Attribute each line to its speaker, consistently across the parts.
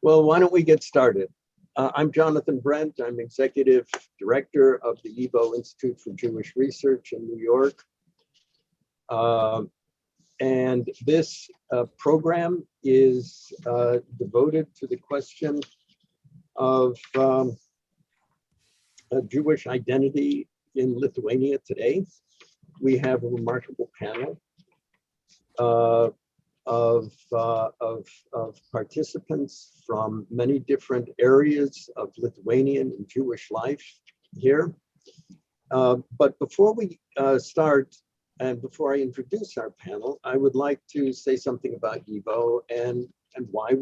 Speaker 1: Well, why don't we get started? I'm Jonathan Brent. I'm Executive Director of the YIVO Institute for Jewish Research in New York. And this program is devoted to the question of Jewish identity in Lithuania today. We have a remarkable panel of participants from many different areas of Lithuanian and Jewish life here. But before we start, and before I introduce our panel, I would like to say something about YIVO and why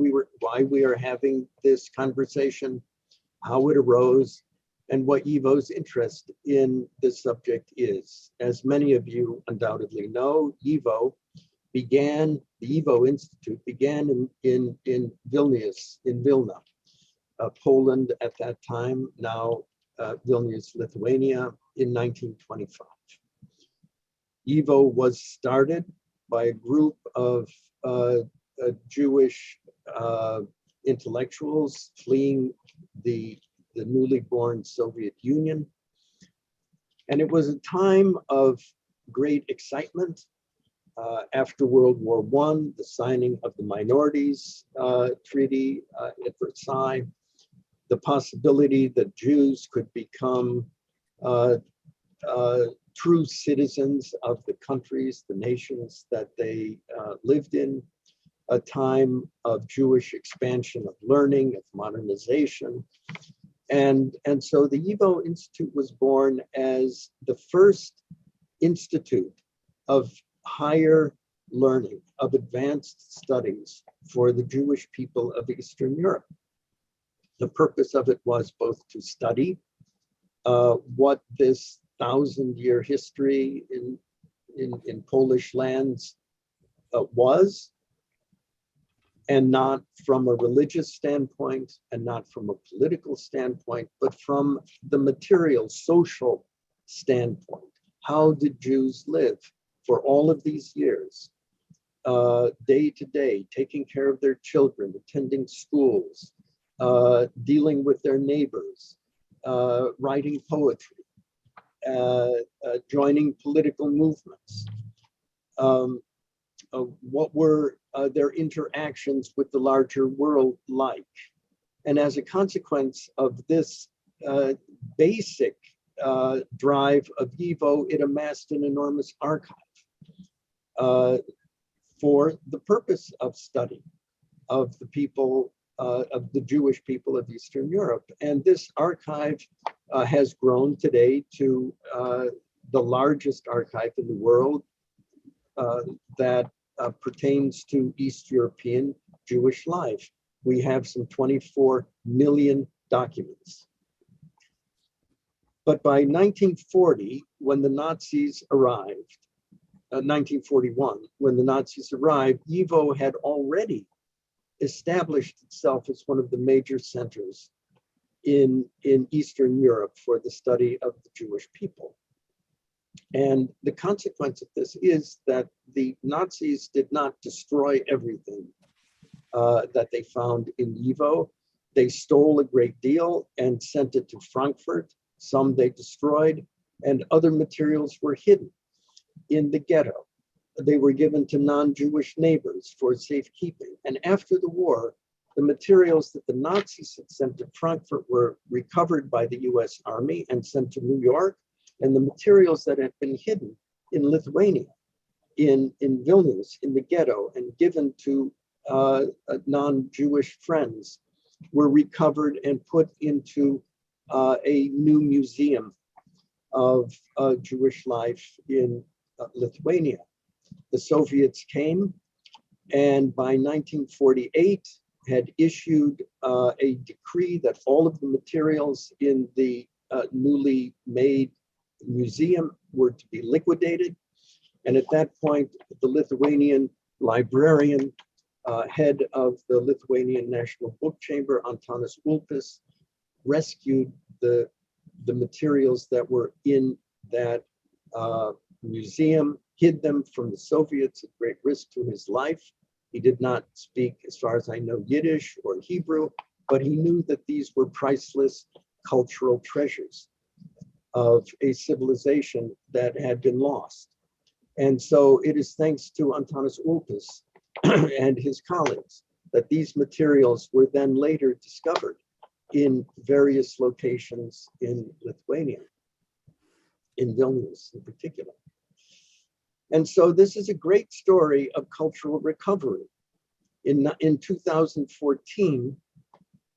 Speaker 1: we are having this conversation, how it arose, and what YIVO's interest in this subject is. As many of you undoubtedly know, the YIVO Institute began in Vilnius, in Vilna, Poland at that time, now Vilnius, Lithuania, in 1925. YIVO was started by a group of Jewish intellectuals fleeing the newly born Soviet Union. And it was a time of great excitement. After World War I, the signing of the Minorities Treaty at Versailles, the possibility that Jews could become true citizens of the countries, the nations that they lived in, a time of Jewish expansion of learning, of modernization. And so the YIVO Institute was born as the first institute of higher learning, of advanced studies for the Jewish people of Eastern Europe. The purpose of it was both to study what this 1,000-year history in Polish lands was, and not from a religious standpoint and not from a political standpoint, but from the material, social standpoint. How did Jews live for all of these years, day to day, taking care of their children, attending schools, dealing with their neighbors, writing poetry, joining political movements? What were their interactions with the larger world like? And as a consequence of this basic drive of YIVO, it amassed an enormous archive for the purpose of study of the people, of the Jewish people of Eastern Europe. And this archive has grown today to the largest archive in the world that pertains to East European Jewish life. We have some 24 million documents. But by 1940, when the Nazis arrived, 1941, when the Nazis arrived, YIVO had already established itself as one of the major centers in Eastern Europe for the study of the Jewish people. And the consequence of this is that the Nazis did not destroy everything that they found in YIVO. They stole a great deal and sent it to Frankfurt. Some they destroyed, and other materials were hidden in the ghetto. They were given to non-Jewish neighbors for safekeeping. And after the war, the materials that the Nazis had sent to Frankfurt were recovered by the US Army and sent to New York. And the materials that had been hidden in Lithuania, in Vilnius, in the ghetto, and given to non-Jewish friends were recovered and put into a new museum of Jewish life in Lithuania. The Soviets came, and by 1948 had issued a decree that all of the materials in the newly made museum were to be liquidated. And at that point, the Lithuanian librarian, head of the Lithuanian National Book Chamber, Antanas Ulpis, rescued the materials that were in that museum, hid them from the Soviets at great risk to his life He did not speak, as far as I know, Yiddish or Hebrew, but he knew that these were priceless cultural treasures of a civilization that had been lost. And so it is thanks to Antanas Ulpis and his colleagues that these materials were then later discovered in various locations in Lithuania, in Vilnius in particular. And so this is a great story of cultural recovery. In 2014,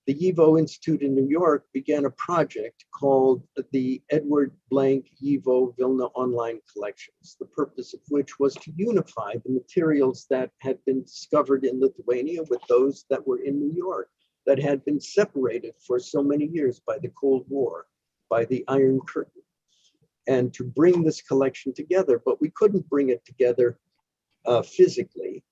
Speaker 1: the YIVO Institute in New York began a project called the Edward Blank YIVO Vilna Online Collections, the purpose of which was to unify the materials that had been discovered in Lithuania with those that were in New York, that had been separated for so many years by the Cold War, by the Iron Curtain, and to bring this collection together. But we couldn't bring it together physically.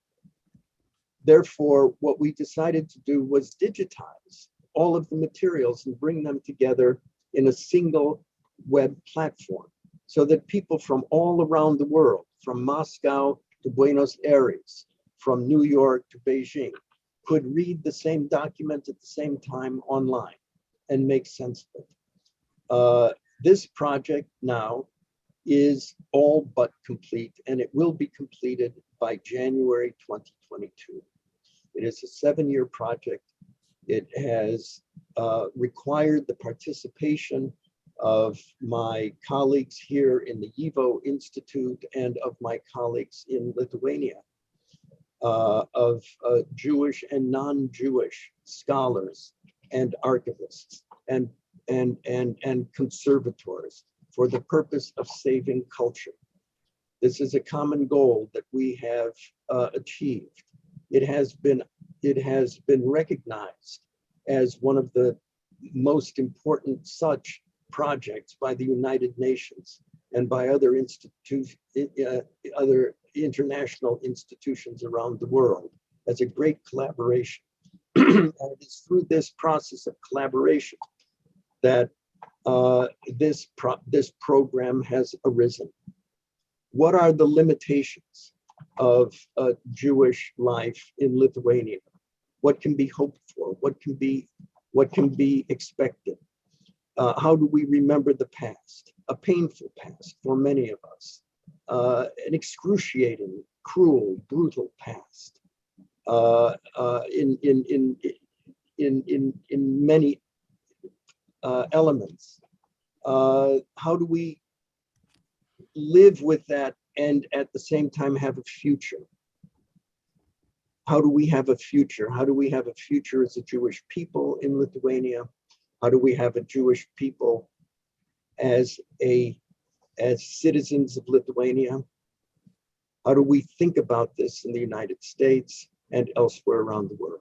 Speaker 1: Therefore, what we decided to do was digitize all of the materials and bring them together in a single web platform so that people from all around the world, from Moscow to Buenos Aires, from New York to Beijing, could read the same document at the same time online and make sense of it. This project now is all but complete, and it will be completed by January 2022. It is a 7-year project. It has required the participation of my colleagues here in the YIVO Institute and of my colleagues in Lithuania, of Jewish and non-Jewish scholars and archivists and conservators for the purpose of saving culture. This is a common goal that we have achieved. It has been recognized as one of the most important such projects by the United Nations and by other other international institutions around the world as a great collaboration. And it is through this process of collaboration that this program has arisen. What are the limitations of Jewish life in Lithuania? What can be hoped for? What can be expected? How do we remember the past? A painful past for many of us, an excruciating, cruel, brutal past. In many elements. How do we live with that and at the same time have a future? How do we have a future? How do we have a future as a Jewish people in Lithuania? How do we have a Jewish people as citizens of Lithuania? How do we think about this in the United States and elsewhere around the world?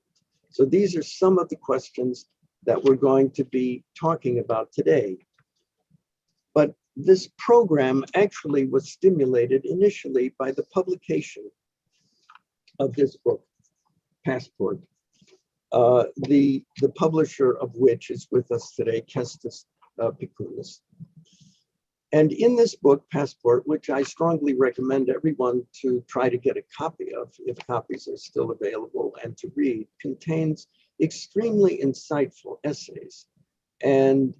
Speaker 1: So these are some of the questions that we're going to be talking about today. But this program actually was stimulated initially by the publication of this book, Passport, the publisher of which is with us today, Kestis Pikunis. And in this book, Passport, which I strongly recommend everyone to try to get a copy of, if copies are still available, and to read, contains extremely insightful essays and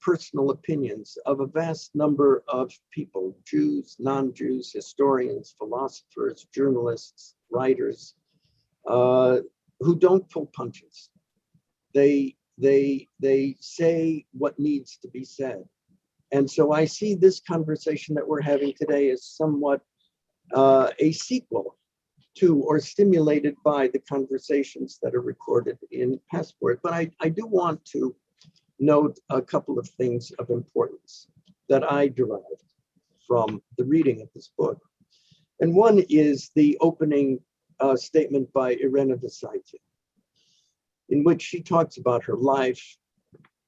Speaker 1: personal opinions of a vast number of people, Jews, non-Jews, historians, philosophers, journalists, writers, who don't pull punches. They say what needs to be said. And so I see this conversation that we're having today as somewhat a sequel to or stimulated by the conversations that are recorded in Passport. But I do want to note a couple of things of importance that I derived from the reading of this book. And one is the opening statement by Irena Vesaite, in which she talks about her life.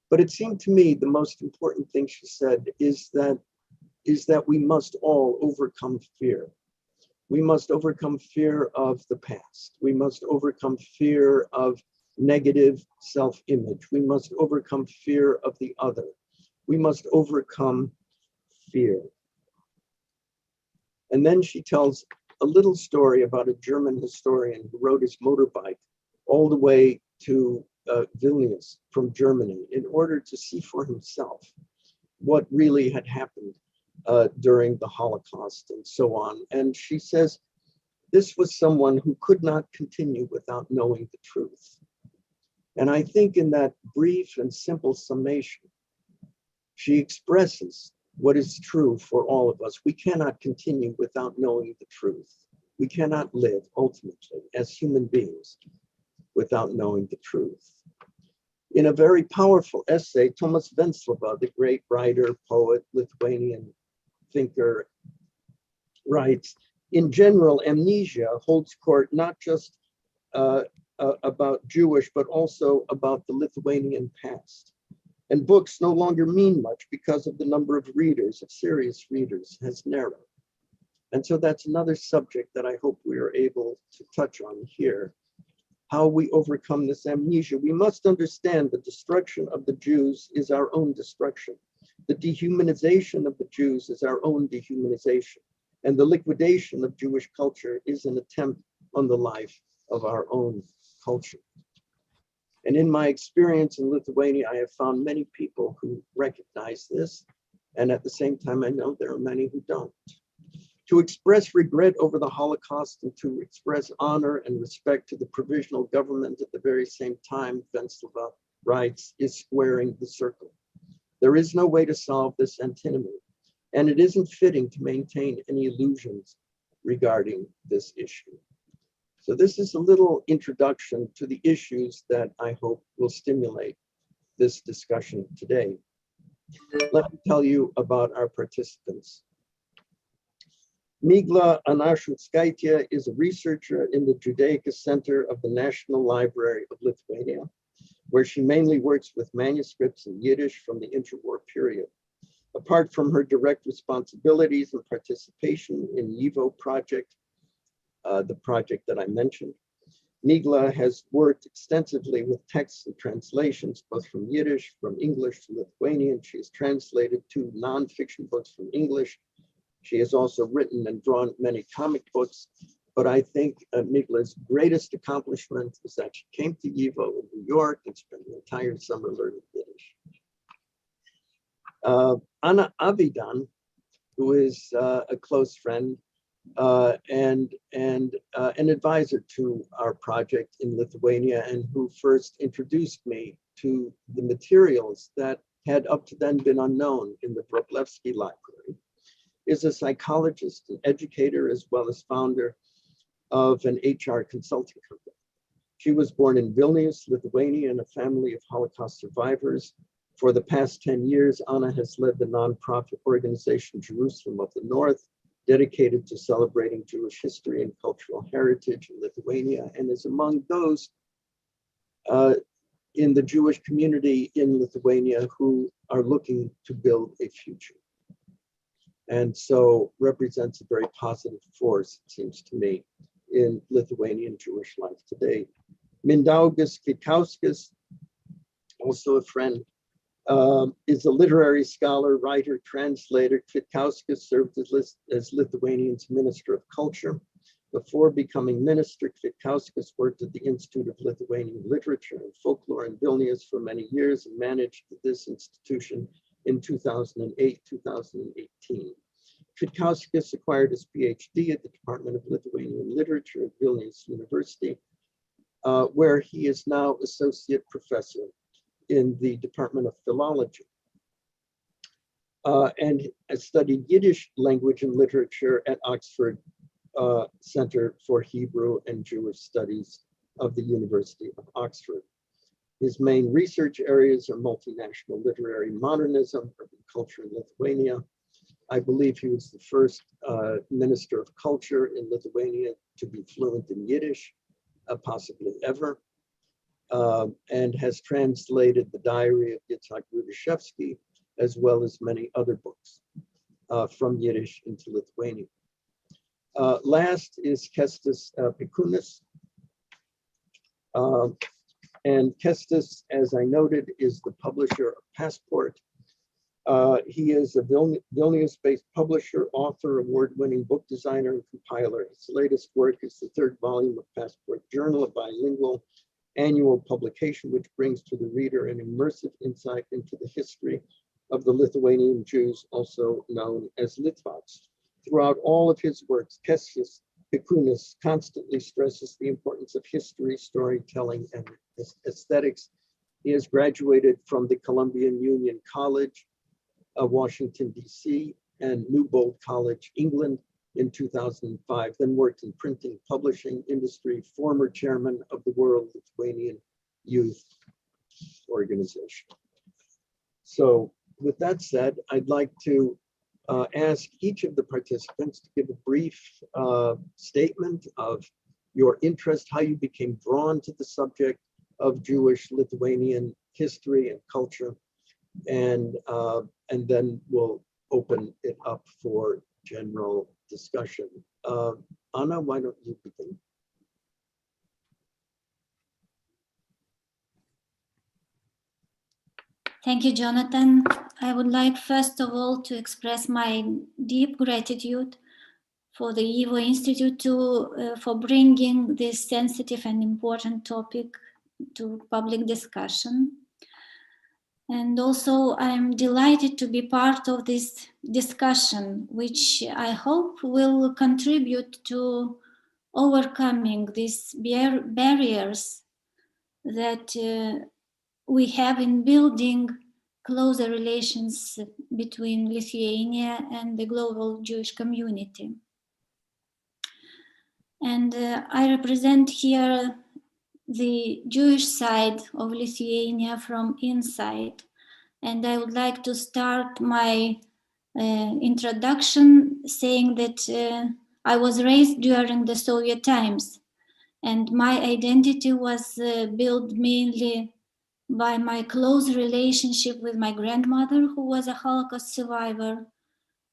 Speaker 1: But it seemed to me the most important thing she said is that we must all overcome fear. We must overcome fear of the past. We must overcome fear of negative self-image. We must overcome fear of the other. We must overcome fear. And then she tells a little story about a German historian who rode his motorbike all the way to Vilnius from Germany in order to see for himself what really had happened during the Holocaust and so on. And she says, this was someone who could not continue without knowing the truth. And I think in that brief and simple summation, she expresses what is true for all of us. We cannot continue without knowing the truth. We cannot live ultimately as human beings without knowing the truth. In a very powerful essay, Tomas Venclova, the great writer, poet, Lithuanian thinker, writes, in general, amnesia holds court not just about Jewish, but also about the Lithuanian past. And books no longer mean much because of the number of readers, of serious readers, has narrowed. And so that's another subject that I hope we are able to touch on here. How we overcome this amnesia. We must understand the destruction of the Jews is our own destruction. The dehumanization of the Jews is our own dehumanization. And the liquidation of Jewish culture is an attempt on the life of our own culture. And in my experience in Lithuania, I have found many people who recognize this. And at the same time, I know there are many who don't. To express regret over the Holocaust and to express honor and respect to the provisional government at the very same time, Venclova writes, is squaring the circle. There is no way to solve this antinomy, and it isn't fitting to maintain any illusions regarding this issue. So this is a little introduction to the issues that I hope will stimulate this discussion today. Let me tell you about our participants. Migla Anashutskaitia is a researcher in the Judaica Center of the National Library of Lithuania, where she mainly works with manuscripts in Yiddish from the interwar period. Apart from her direct responsibilities and participation in YIVO project, the project that I mentioned, Migla has worked extensively with texts and translations, both from Yiddish, from English to Lithuanian. She has translated 2 nonfiction books from English. She has also written and drawn many comic books, but I think Migla's greatest accomplishment is that she came to YIVO in New York and spent the entire summer learning Yiddish. Anna Avidan, who is a close friend and an advisor to our project in Lithuania, and who first introduced me to the materials that had up to then been unknown in the Wroblewski Library, is a psychologist and educator, as well as founder of an HR consulting company. She was born in Vilnius, Lithuania, in a family of Holocaust survivors. For the past 10 years, Anna has led the nonprofit organization Jerusalem of the North, dedicated to celebrating Jewish history and cultural heritage in Lithuania, and is among those in the Jewish community in Lithuania who are looking to build a future. And so represents a very positive force, it seems to me, in Lithuanian Jewish life today. Mindaugas Kvitkauskas, also a friend, is a literary scholar, writer, translator. Kvitkauskas served as Lithuanian's Minister of Culture. Before becoming minister, Kvitkauskas worked at the Institute of Lithuanian Literature and Folklore in Vilnius for many years and managed this institution in 2008, 2018. Kvitkauskas acquired his PhD at the Department of Lithuanian Literature at Vilnius University, where he is now associate professor in the Department of Philology. And has studied Yiddish language and literature at Oxford Center for Hebrew and Jewish Studies of the University of Oxford. His main research areas are multinational literary modernism, urban culture in Lithuania. I believe he was the first minister of culture in Lithuania to be fluent in Yiddish, possibly ever, and has translated the diary of Yitzhak Rudashevsky, as well as many other books from Yiddish into Lithuanian. Last is Kestis Pikunis. And Kestis, as I noted, is the publisher of Passport, He is a Vilnius-based publisher, author, award-winning book designer, and compiler. His latest work is the third volume of Passport Journal, a bilingual annual publication which brings to the reader an immersive insight into the history of the Lithuanian Jews, also known as Litvaks. Throughout all of his works, Kęstis Pikūnas constantly stresses the importance of history, storytelling, and aesthetics. He has graduated from the Columbian Union College of Washington, D.C. and Newbold College, England in 2005, then worked in printing publishing industry, former chairman of the World Lithuanian Youth Organization. So with that said, I'd like to ask each of the participants to give a brief statement of your interest, how you became drawn to the subject of Jewish Lithuanian history and culture, and then we'll open it up for general discussion. Anna, why don't you begin?
Speaker 2: Thank you, Jonathan. I would like first of all to express my deep gratitude for the YIVO Institute for bringing this sensitive and important topic to public discussion. And also I'm delighted to be part of this discussion, which I hope will contribute to overcoming these barriers that we have in building closer relations between Lithuania and the global Jewish community. And I represent here the Jewish side of Lithuania from inside. And I would like to start my introduction saying that I was raised during the Soviet times, and my identity was built mainly by my close relationship with my grandmother, who was a Holocaust survivor,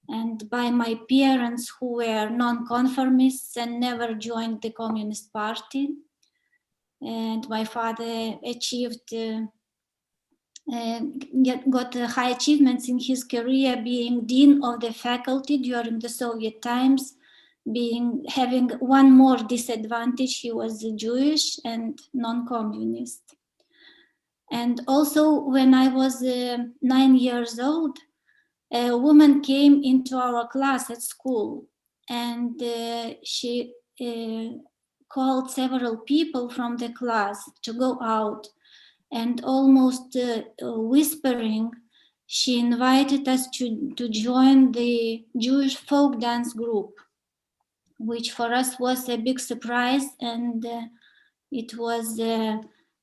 Speaker 2: and by my parents, who were non-conformists and never joined the Communist Party. And my father achieved, got high achievements in his career, being dean of the faculty during the Soviet times, having one more disadvantage: he was Jewish and non-communist. And also, when I was 9 years old, a woman came into our class at school, and she called several people from the class to go out, and almost whispering, she invited us to join the Jewish folk dance group, which for us was a big surprise, and it was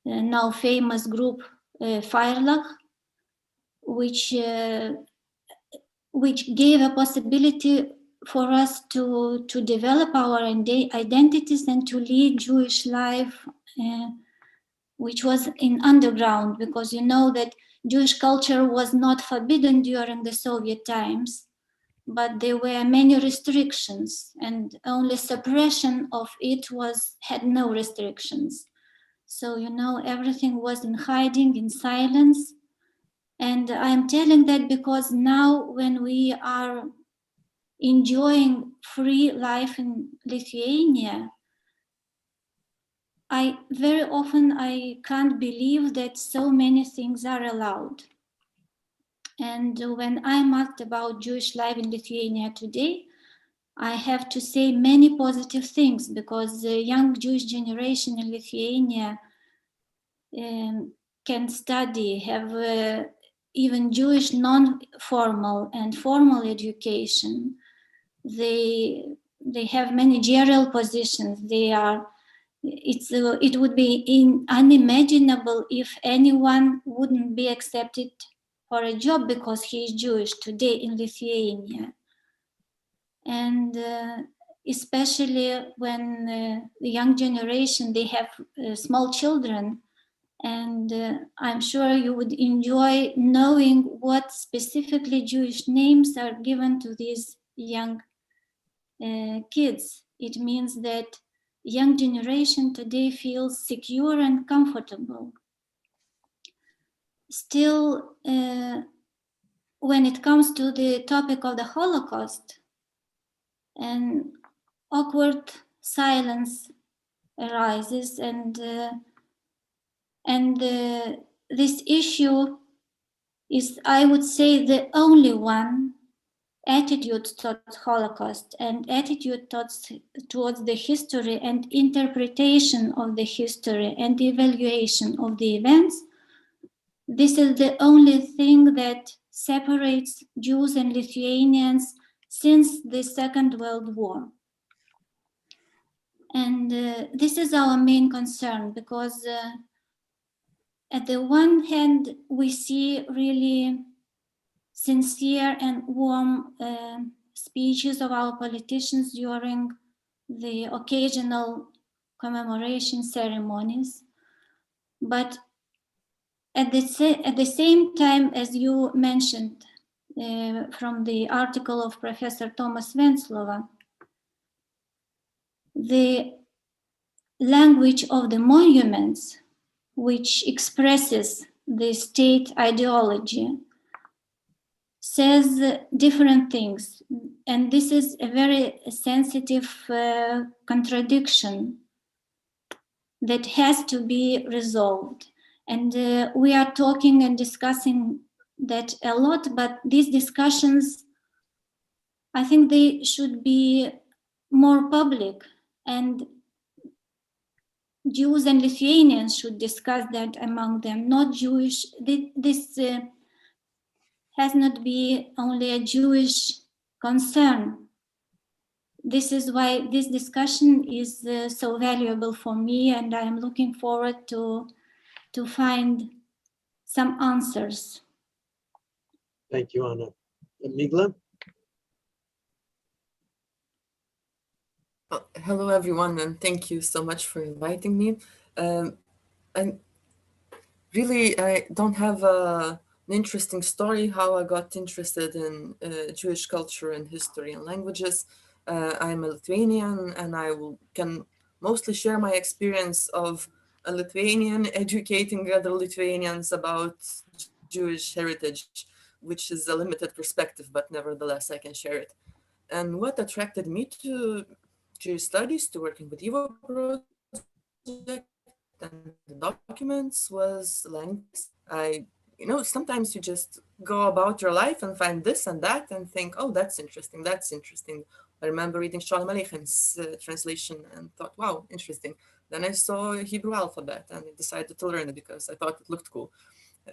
Speaker 2: now famous group Feierlach, which gave a possibility for us to develop our identities and to lead Jewish life, which was in underground, because you know that Jewish culture was not forbidden during the Soviet times, but there were many restrictions, and only suppression of it had no restrictions. So, you know, everything was in hiding, in silence. And I'm telling that because now, when we are enjoying free life in Lithuania, very often I can't believe that so many things are allowed. And when I'm asked about Jewish life in Lithuania today, I have to say many positive things, because the young Jewish generation in Lithuania can study, have even Jewish non-formal and formal education. They have managerial positions. It would be unimaginable if anyone wouldn't be accepted for a job because he is Jewish today in Lithuania. And especially when the young generation, they have small children, and I'm sure you would enjoy knowing what specifically Jewish names are given to these young kids. It means that young generation today feels secure and comfortable. Still, when it comes to the topic of the Holocaust, an awkward silence arises, and this issue is, I would say, the only one attitude towards Holocaust and attitude towards the history and interpretation of the history and evaluation of the events. This is the only thing that separates Jews and Lithuanians since the Second World War. And this is our main concern, because at the one hand, we see really sincere and warm speeches of our politicians during the occasional commemoration ceremonies. But at the same time, as you mentioned from the article of Professor Thomas Venclova, the language of the monuments, which expresses the state ideology, says different things. And this is a very sensitive contradiction that has to be resolved. And we are talking and discussing that a lot, but these discussions, I think they should be more public, and Jews and Lithuanians should discuss that among them, not Jewish. This has not been only a Jewish concern. This is why this discussion is so valuable for me, and I am looking forward to find some answers.
Speaker 1: Thank you, Anna. Migla?
Speaker 3: Hello, everyone, and thank you so much for inviting me. And really, I don't have an interesting story how I got interested in Jewish culture and history and languages. I'm a Lithuanian, and can mostly share my experience of a Lithuanian educating other Lithuanians about Jewish heritage, which is a limited perspective, but nevertheless, I can share it. And what attracted me to Jewish studies, to working with Evo project and the documents, was language. Sometimes you just go about your life and find this and that and think, oh, that's interesting, that's interesting. I remember reading Shalom Aleichem's translation and thought, wow, interesting. Then I saw Hebrew alphabet and I decided to learn it because I thought it looked cool,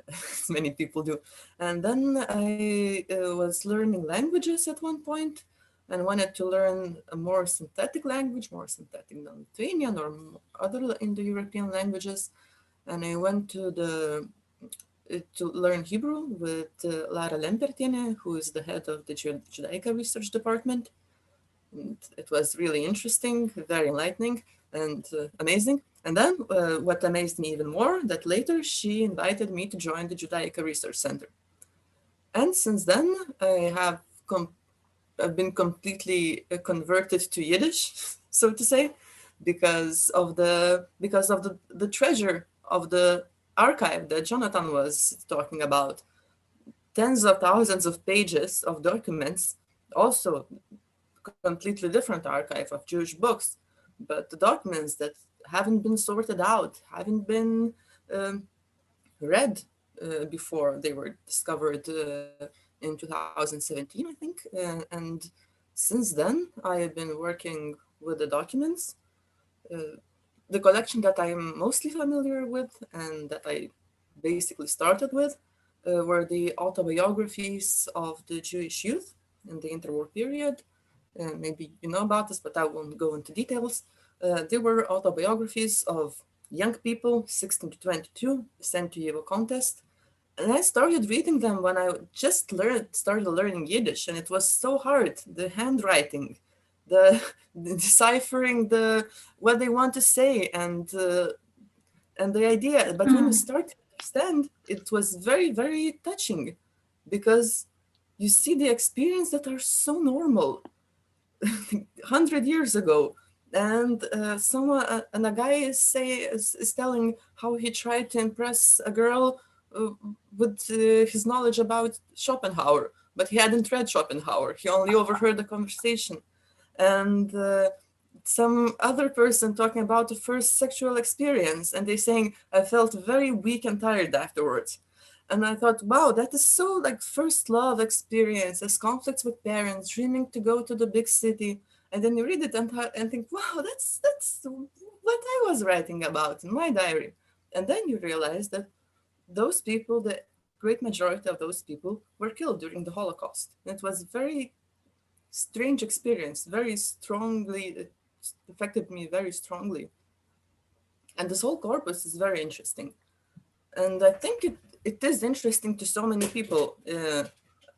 Speaker 3: as many people do. And then I was learning languages at one point and wanted to learn a more synthetic language, more synthetic than Lithuanian or other Indo-European languages. And I went to learn Hebrew with Lara Lempertiene, who is the head of the Judaica Research Department. And it was really interesting, very enlightening and amazing. And then what amazed me even more, that later she invited me to join the Judaica Research Center. And since then, I've been completely converted to Yiddish, so to say, because of the treasure of the archive that Jonathan was talking about. Tens of thousands of pages of documents, also completely different archive of Jewish books, but the documents that haven't been sorted out, haven't been read before they were discovered in 2017, I think. And since then, I have been working with the documents. The collection that I'm mostly familiar with and that I basically started with were the autobiographies of the Jewish youth in the interwar period. Maybe you know about this, but I won't go into details. They were autobiographies of young people, 16 to 22, sent to Yiddish contest. And I started reading them when I just started learning Yiddish, and it was so hard. The handwriting, the deciphering what they want to say, and the idea. But when you start to understand, it was very, very touching, because you see the experience that are so normal 100 years ago. And a guy is telling how he tried to impress a girl with his knowledge about Schopenhauer, but he hadn't read Schopenhauer. He only overheard the conversation. And some other person talking about the first sexual experience, and they saying, I felt very weak and tired afterwards. And I thought, wow, that is so like first love experiences, conflicts with parents, dreaming to go to the big city. And then you read it and think, wow, that's what I was writing about in my diary. And then you realize that those people, the great majority of those people, were killed during the Holocaust. And it was a very strange experience, very strongly, it affected me very strongly. And this whole corpus is very interesting. And I think it is interesting to so many people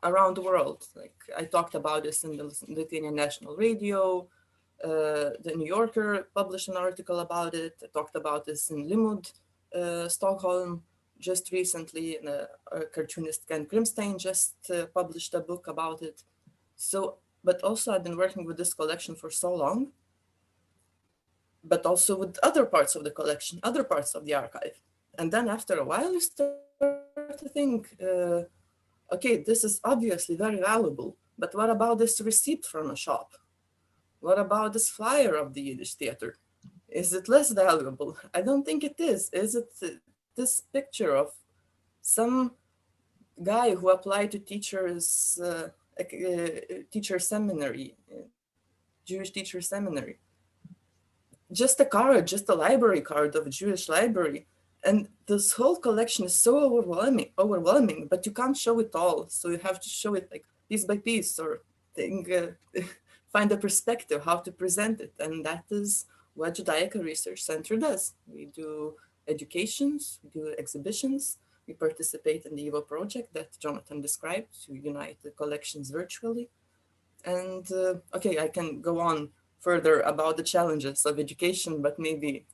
Speaker 3: around the world. Like I talked about this in the Lithuanian National Radio, the New Yorker published an article about it. I talked about this in Limud, Stockholm, just recently. And a cartoonist Ken Grimstein just published a book about it. So, but also I've been working with this collection for so long, but also with other parts of the collection, other parts of the archive. And then after a while, you start to think, okay, this is obviously very valuable, but what about this receipt from a shop? What about this flyer of the Yiddish theater? Is it less valuable? I don't think it is. Is it this picture of some guy who applied to teacher seminary, Jewish teacher seminary? Just a card, just a library card of a Jewish library. And this whole collection is so overwhelming, but you can't show it all. So you have to show it like piece by piece, or find a perspective how to present it. And that is what Judaica Research Center does. We do educations, we do exhibitions, we participate in the EVO project that Jonathan described to unite the collections virtually. And okay, I can go on further about the challenges of education, but maybe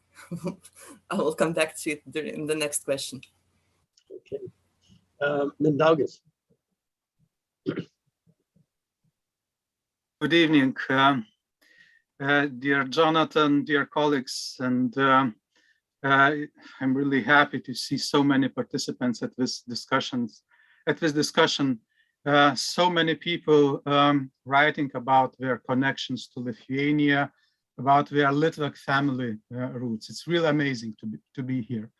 Speaker 3: I will come back to it in the next question.
Speaker 1: Okay. Mindaugas.
Speaker 4: Good evening, dear Jonathan, dear colleagues, and I'm really happy to see so many participants at this discussion. So many people writing about their connections to Lithuania, about their Litvak family roots. It's really amazing to be here,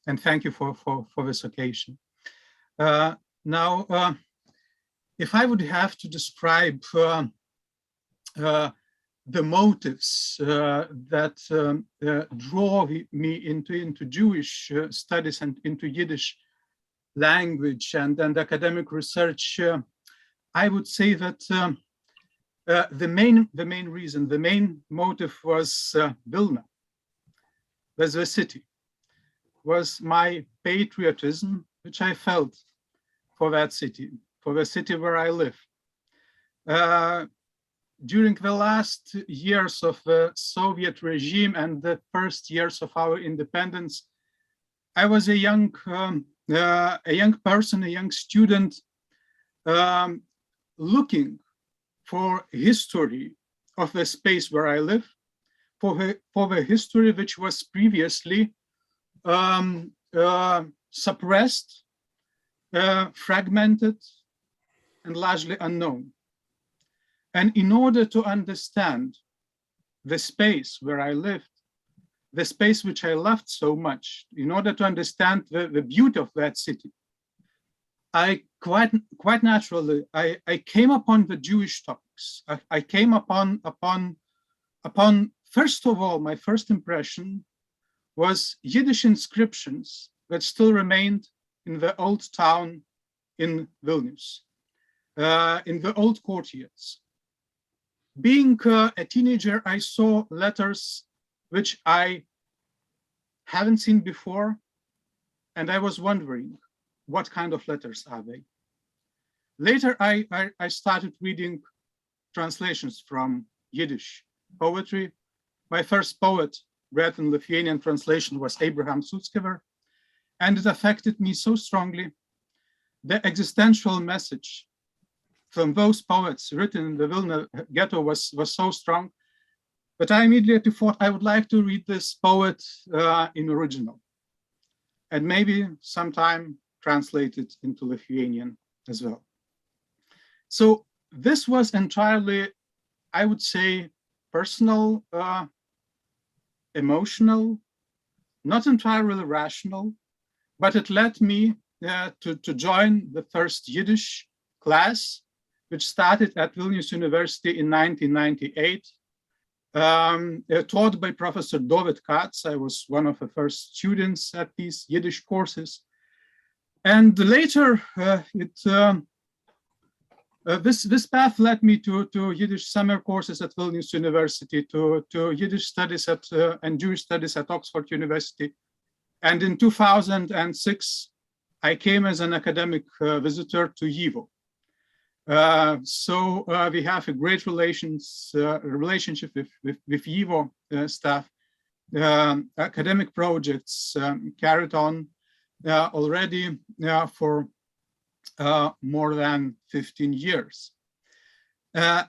Speaker 4: and thank you for this occasion. Now, if I would have to describe the motives that draw me into Jewish studies and into Yiddish language and academic research, I would say that the main reason, the main motive was Vilna, was the city, was my patriotism, which I felt for that city, for the city where I live. During the last years of the Soviet regime and the first years of our independence, I was a young person, a young student, looking for history of the space where I live, for the history which was previously suppressed, fragmented, and largely unknown. And in order to understand the space where I lived, the space which I loved so much, in order to understand the beauty of that city, I quite naturally, I came upon the Jewish topics. I came upon, first of all, my first impression was Yiddish inscriptions that still remained in the old town in Vilnius, in the old courtyards. Being a teenager, I saw letters which I haven't seen before, and I was wondering, what kind of letters are they? Later, I started reading translations from Yiddish poetry. My first poet read in Lithuanian translation was Abraham Sutskever, and it affected me so strongly. The existential message from those poets written in the Vilna ghetto was so strong, but I immediately thought I would like to read this poet in original. And maybe sometime translated into Lithuanian as well. So this was entirely, I would say, personal, emotional, not entirely rational, but it led me to join the first Yiddish class, which started at Vilnius University in 1998, taught by Professor Dovid Katz. I was one of the first students at these Yiddish courses. And later, this path led me to Yiddish summer courses at Vilnius University, to Yiddish studies and Jewish studies at Oxford University. And in 2006, I came as an academic visitor to YIVO. So we have a great relationship with YIVO staff. Academic projects carried on already for more than 15 years. I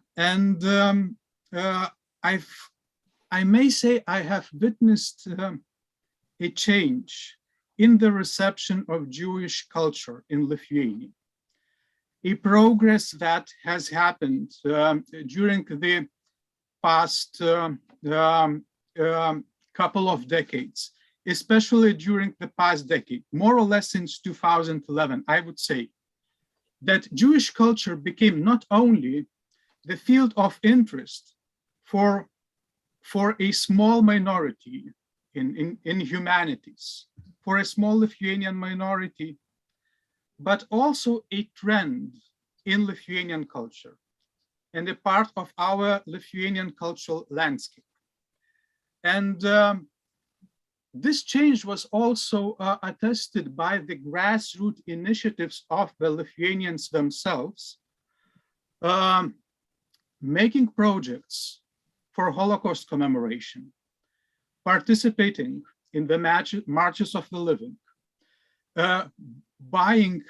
Speaker 4: may say I have witnessed a change in the reception of Jewish culture in Lithuania, a progress that has happened during the past couple of decades, especially during the past decade, more or less since 2011, I would say, that Jewish culture became not only the field of interest for a small minority in humanities, for a small Lithuanian minority, but also a trend in Lithuanian culture and a part of our Lithuanian cultural landscape. And this change was also attested by the grassroots initiatives of the Lithuanians themselves, making projects for Holocaust commemoration, participating in the marches of the living, buying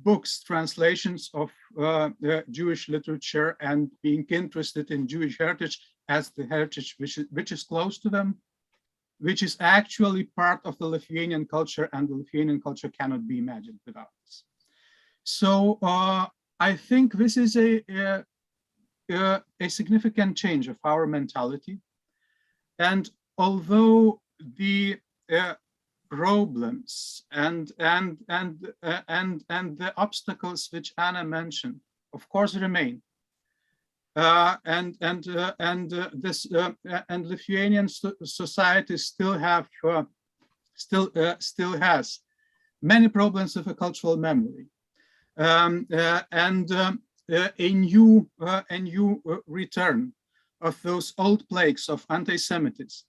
Speaker 4: books, translations of Jewish literature, and being interested in Jewish heritage as the heritage which is close to them, which is actually part of the Lithuanian culture, and the Lithuanian culture cannot be imagined without this. So I think this is a significant change of our mentality. And although the problems and the obstacles which Anna mentioned, of course, remain, and Lithuanian society still has many problems with a cultural memory, and a new return of those old plagues of anti-Semitism.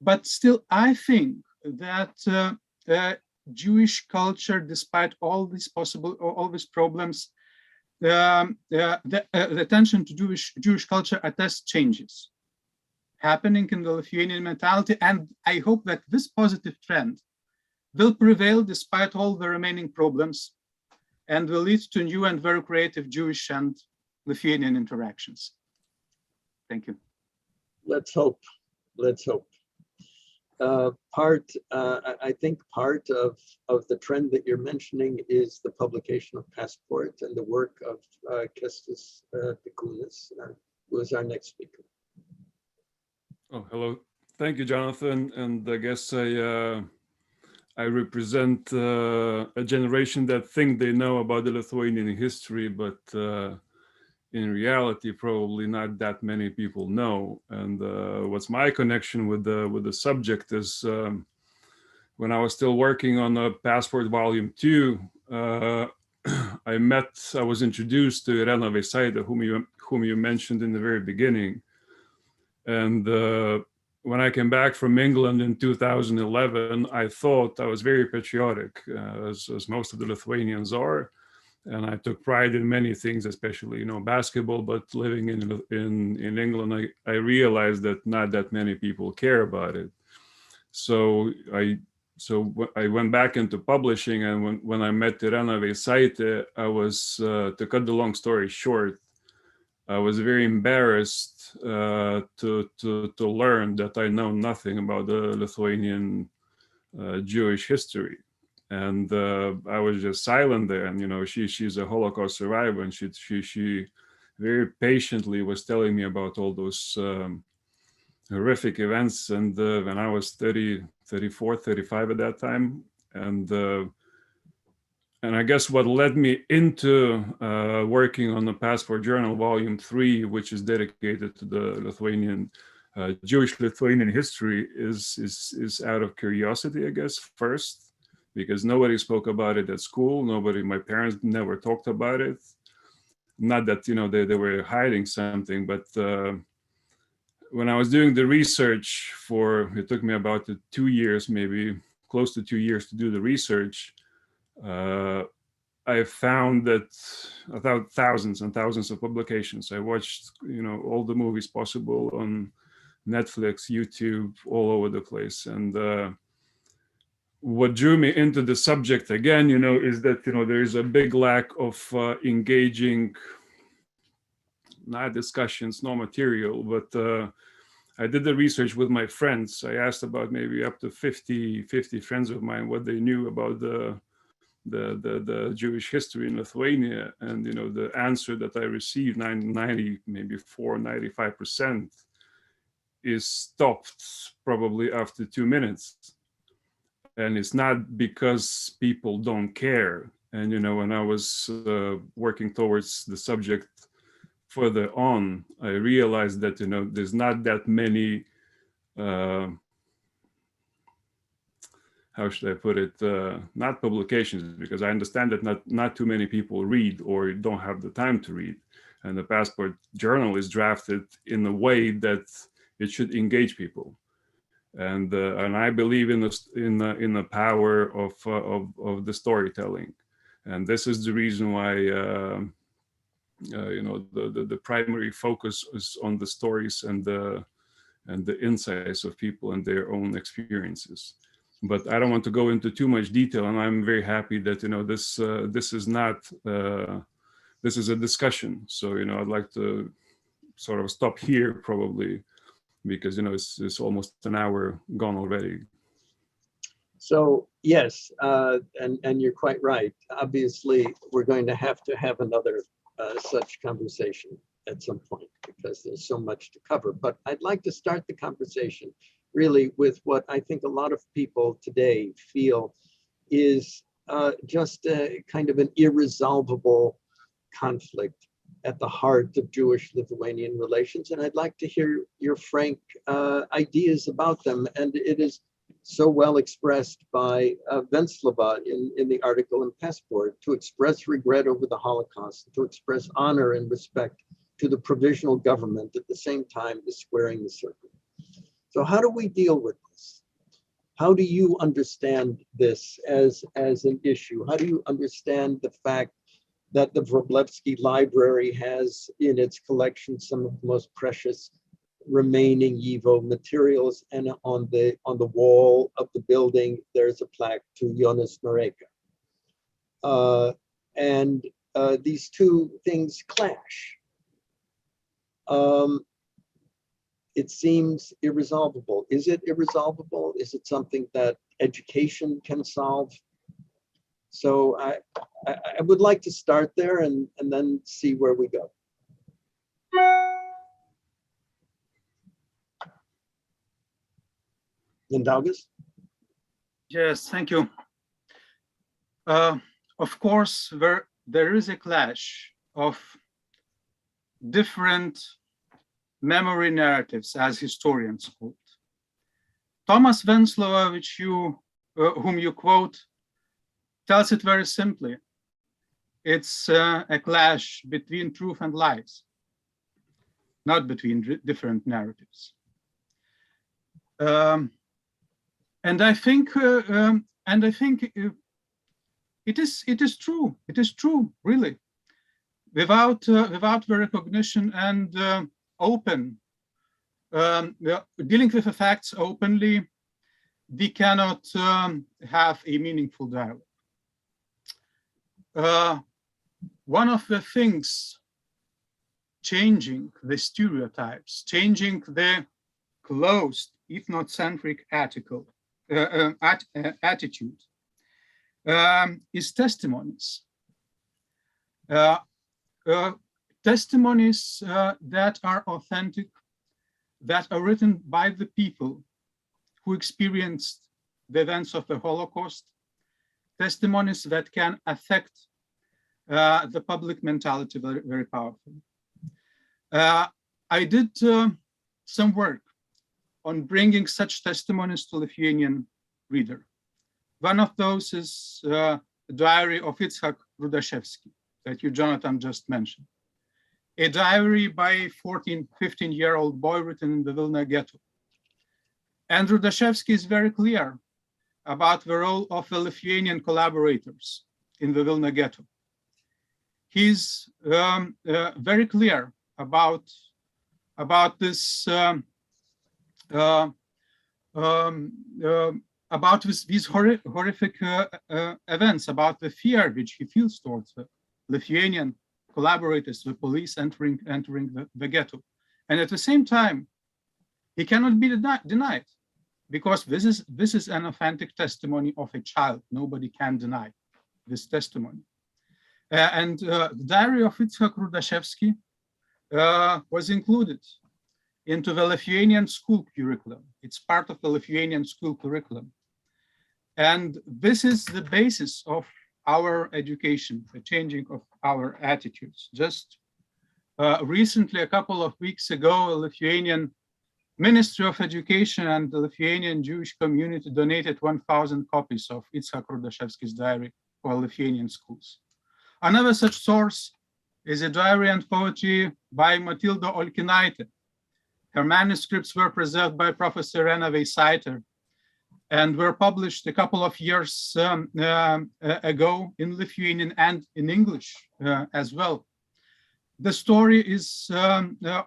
Speaker 4: But still, I think that Jewish culture, despite all these problems, the attention to Jewish culture attests changes happening in the Lithuanian mentality, and I hope that this positive trend will prevail despite all the remaining problems, and will lead to new and very creative Jewish and Lithuanian interactions. Thank you.
Speaker 1: Let's hope. Let's hope. I think part of the trend that you're mentioning is the publication of Passport and the work of Kęstas Pikūnas, who is our next speaker.
Speaker 5: Oh, hello. Thank you, Jonathan. And I guess I represent a generation that think they know about the Lithuanian history, but in reality, probably not that many people know. And what's my connection with the subject is when I was still working on the Passport Volume 2, I was introduced to Irena Veisaitė, whom you mentioned in the very beginning. And when I came back from England in 2011, I thought I was very patriotic, as most of the Lithuanians are. And I took pride in many things, especially, basketball. But living in England, I realized that not that many people care about it. So I went back into publishing, and when I met Irena Veisaitė, I was, to cut the long story short, I was very embarrassed to learn that I know nothing about the Lithuanian Jewish history. And I was just silent there. And, you know, she's a Holocaust survivor, and she very patiently was telling me about all those horrific events. And when I was 34, 35 at that time. And I guess what led me into working on the Passport Journal Volume 3, which is dedicated to the Lithuanian, Jewish Lithuanian history, is out of curiosity, I guess, first, because nobody spoke about it at school. My parents never talked about it. Not that, you know, they were hiding something, but when I was doing the research it took me about 2 years, maybe close to 2 years to do the research. I found that about thousands and thousands of publications. I watched, you know, all the movies possible on Netflix, YouTube, all over the place. And what drew me into the subject again, you know, is that, you know, there is a big lack of engaging, not discussions, no material, but I did the research with my friends. I asked about maybe up to 50 friends of mine what they knew about the Jewish history in Lithuania. And, you know, the answer that I received, 95%, is stopped probably after 2 minutes. And it's not because people don't care. And, you know, when I was working towards the subject further on, I realized that, you know, there's not that many how should I put it, not publications, because I understand that not too many people read or don't have the time to read. And the Passport Journal is drafted in a way that it should engage people. And I believe in the power of the storytelling. And this is the reason why you know, the primary focus is on the stories and the insights of people and their own experiences. But I don't want to go into too much detail, and I'm very happy that, you know, this is not this is a discussion. So, you know, I'd like to sort of stop here probably, because, you know, it's almost an hour gone already.
Speaker 1: So yes, and you're quite right. Obviously, we're going to have another such conversation at some point, because there's so much to cover. But I'd like to start the conversation really with what I think a lot of people today feel is just a kind of an irresolvable conflict at the heart of Jewish-Lithuanian relations. And I'd like to hear your frank ideas about them. And it is so well expressed by Venclava in the article in Passport, to express regret over the Holocaust, to express honor and respect to the provisional government, at the same time as squaring the circle. So how do we deal with this? How do you understand this as an issue? How do you understand the fact that the Wróblewski Library has in its collection some of the most precious remaining YIVO materials, and on the wall of the building there's a plaque to Jonas Noreika? And these two things clash. It seems irresolvable. Is it irresolvable? Is it something that education can solve? So I would like to start there and then see where we go. Mindaugas?
Speaker 4: Yes, thank you. Of course, there is a clash of different memory narratives, as historians quote. Thomas Venclava, whom you quote, tells it very simply. It's a clash between truth and lies, not between different narratives. And I think it is true. It is true, really. Without the recognition and dealing with the facts openly, we cannot have a meaningful dialogue. One of the things changing the stereotypes, changing the closed, if not centric, attitude, is testimonies. Testimonies that are authentic, that are written by the people who experienced the events of the Holocaust, testimonies that can affect the public mentality very, very powerfully. I did some work on bringing such testimonies to Lithuanian reader. One of those is the diary of Itzhak Rudashevsky that you, Jonathan, just mentioned. A diary by 14, 15-year-old boy written in the Vilna ghetto. And Rudashevsky is very clear about the role of the Lithuanian collaborators in the Vilna ghetto. He's very clear about this these horrific events, about the fear which he feels towards the Lithuanian collaborators, the police entering the ghetto. And at the same time, he cannot be denied, because this is an authentic testimony of a child. Nobody can deny this testimony. The diary of Itzhak Rudashevsky was included into the Lithuanian school curriculum. It's part of the Lithuanian school curriculum. And this is the basis of our education, the changing of our attitudes. Just recently, a couple of weeks ago, a Lithuanian Ministry of Education and the Lithuanian Jewish community donated 1,000 copies of Itzhak Rudashevsky's diary for Lithuanian schools. Another such source is a diary and poetry by Matilda Olkinaitė. Her manuscripts were preserved by Professor Irena Veisaitė and were published a couple of years ago in Lithuanian and in English as well. The story is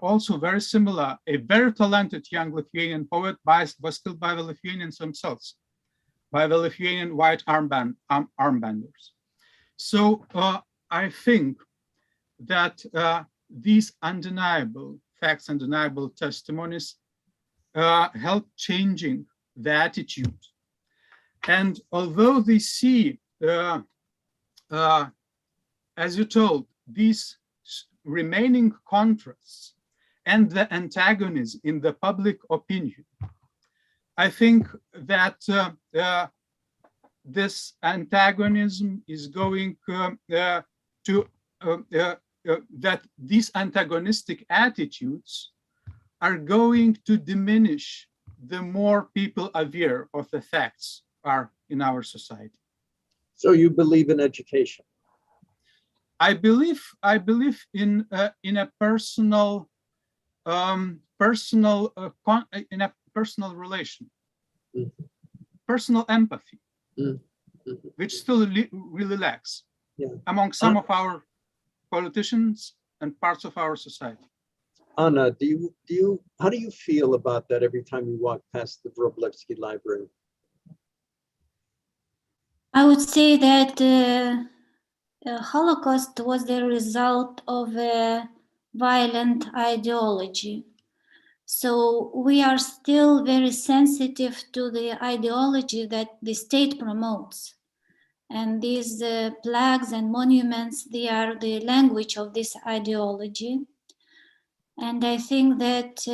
Speaker 4: also very similar. A very talented young Lithuanian poet was killed by the Lithuanians themselves, by the Lithuanian white armbanders. So I think that these undeniable facts, undeniable testimonies help changing the attitude. And although they see, as you told, these remaining contrasts and the antagonism in the public opinion, I think that this antagonism is going that these antagonistic attitudes are going to diminish the more people aware of the facts are in our society.
Speaker 1: So you believe in education?
Speaker 4: I believe in a personal relation, personal empathy, which still really lacks among some of our politicians and parts of our society.
Speaker 1: Anna, how do you feel about that every time you walk past the Wróblewski Library?
Speaker 2: I would say that the Holocaust was the result of a violent ideology. So we are still very sensitive to the ideology that the state promotes. And these plaques and monuments, they are the language of this ideology. And I think that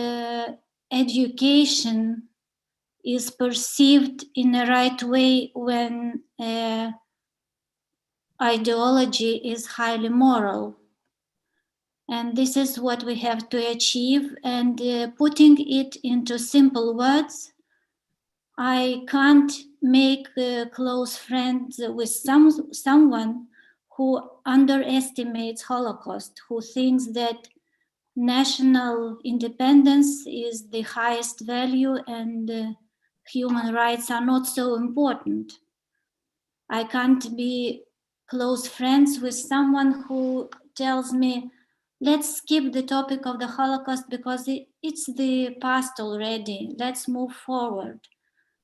Speaker 2: education is perceived in a right way when ideology is highly moral. And this is what we have to achieve. And putting it into simple words, I can't make close friends with someone who underestimates Holocaust, who thinks that national independence is the highest value and human rights are not so important. I can't be close friends with someone who tells me, let's skip the topic of the Holocaust because it's the past already, let's move forward.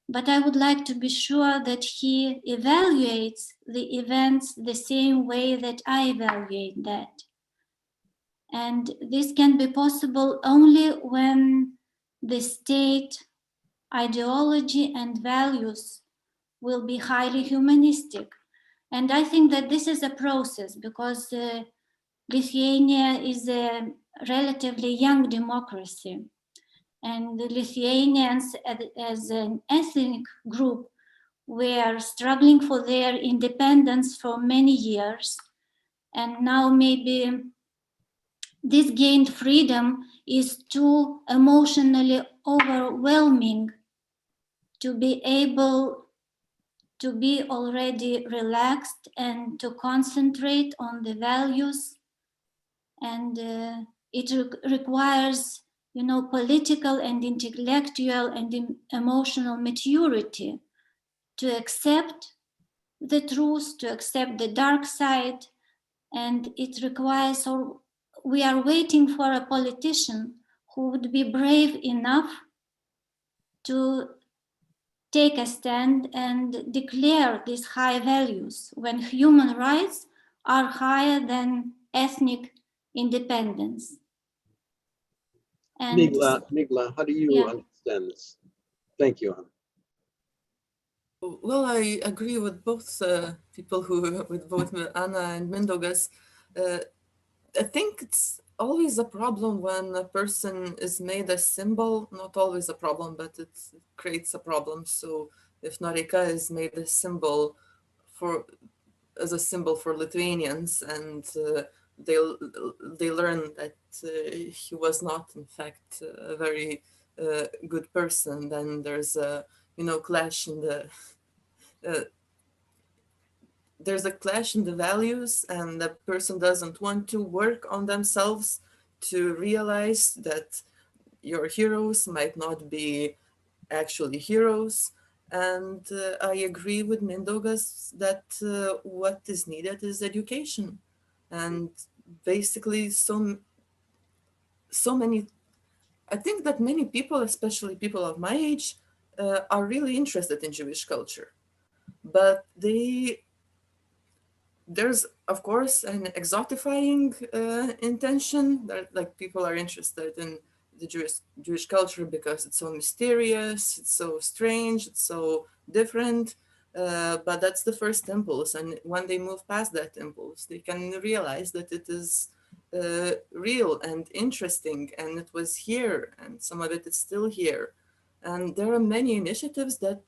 Speaker 2: But I would like to be sure that he evaluates the events the same way that I evaluate that. And this can be possible only when the state ideology and values will be highly humanistic. And I think that this is a process because Lithuania is a relatively young democracy. And the Lithuanians as an ethnic group were struggling for their independence for many years. And now maybe this gained freedom is too emotionally overwhelming to be able to be already relaxed and to concentrate on the values. And it requires, you know, political and intellectual and emotional maturity to accept the truth, to accept the dark side. And it requires, or we are waiting for a politician who would be brave enough to take a stand and declare these high values when human rights are higher than ethnic independence. And
Speaker 1: Migla, how do you understand this? Thank you, Anna.
Speaker 3: Well, I agree with both people with both Anna and Mindaugas. I think it's always a problem when a person is made a symbol, not always a problem, but it creates a problem. So if Noreika is made a symbol as a symbol for Lithuanians, and they learn that he was not, in fact, a very good person, then there's a clash in the there's a clash in the values, and the person doesn't want to work on themselves to realize that your heroes might not be actually heroes. And I agree with Mindaugas that what is needed is education. And basically so many, I think that many people, especially people of my age, are really interested in Jewish culture. But there's, of course, an exotifying intention that, like, people are interested in the Jewish culture because it's so mysterious, it's so strange, it's so different. But that's the first impulse, and when they move past that impulse, they can realize that it is real and interesting, and it was here, and some of it is still here. And there are many initiatives that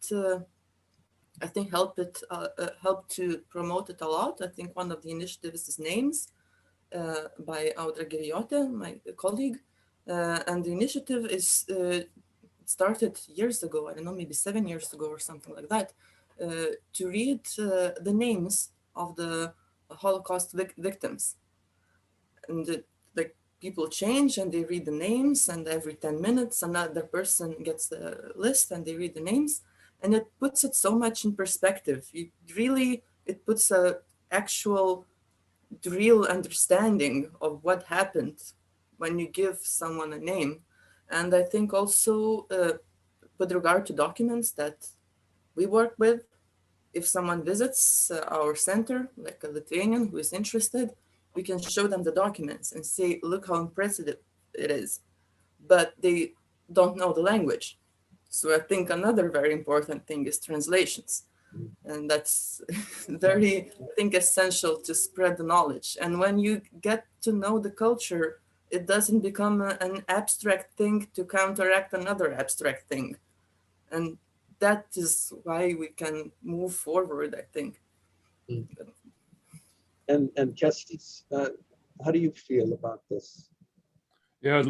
Speaker 3: I think help to promote it a lot. I think one of the initiatives is Names by Audra Girijote, my colleague. And the initiative is started years ago, I don't know, maybe 7 years ago or something like that, to read the names of the Holocaust victims. And like, people change and they read the names, and every 10 minutes another person gets the list and they read the names. And it puts it so much in perspective. It puts a actual real understanding of what happened when you give someone a name. And I think also with regard to documents that we work with, if someone visits our center, like a Lithuanian who is interested, we can show them the documents and say, look how impressive it is. But they don't know the language. So I think another very important thing is translations. And that's very, I think, essential to spread the knowledge. And when you get to know the culture, it doesn't become an abstract thing to counteract another abstract thing. And that is why we can move forward, I think.
Speaker 1: And Kestis, how do you feel about this?
Speaker 5: Yeah,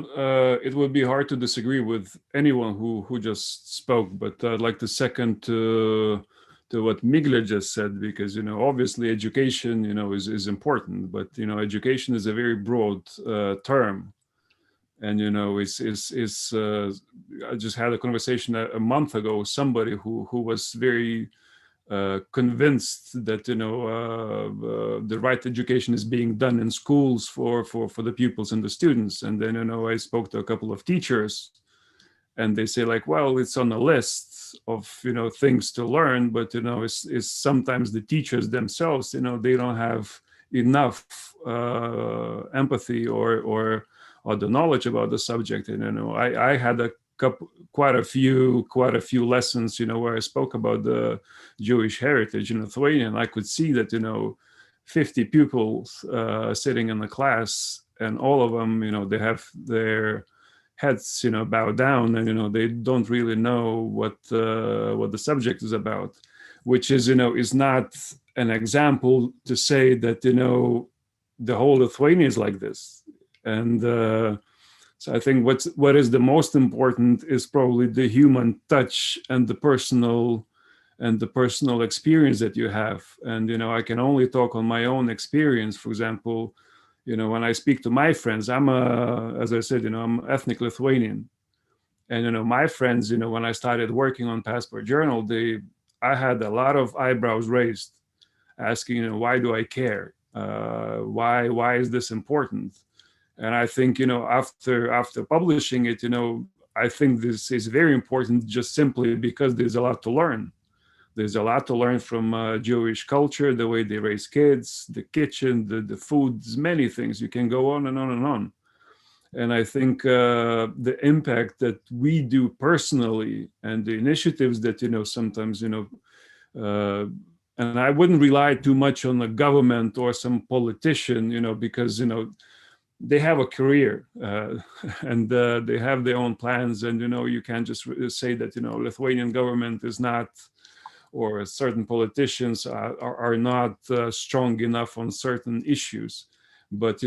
Speaker 5: it would be hard to disagree with anyone who just spoke, but I'd like to second to what Migla just said, because, obviously education, is important, but, education is a very broad term. And, I just had a conversation a month ago with somebody who was very convinced that the right education is being done in schools for the pupils and the students. And then I spoke to a couple of teachers, and they say, like, well, it's on a list of things to learn, but it's sometimes the teachers themselves, they don't have enough empathy or the knowledge about the subject. And I had a quite a few lessons, where I spoke about the Jewish heritage in Lithuania, and I could see that 50 pupils sitting in the class, and all of them, they have their heads, bowed down, and they don't really know what the subject is about, which is not an example to say that the whole Lithuania is like this. And so I think what is the most important is probably the human touch and the personal experience that you have. And I can only talk on my own experience. For example, when I speak to my friends, as I said, I'm ethnic Lithuanian. And my friends, when I started working on Passport Journal, I had a lot of eyebrows raised, asking, why do I care? Why is this important? And I think, after publishing it, I think this is very important just simply because there's a lot to learn. There's a lot to learn from Jewish culture, the way they raise kids, the kitchen, the foods, many things. You can go on and on and on. And I think the impact that we do personally and the initiatives that, sometimes, and I wouldn't rely too much on the government or some politician, because, they have a career and they have their own plans. And, you can't just say that, Lithuanian government is not, or certain politicians are not strong enough on certain issues. But,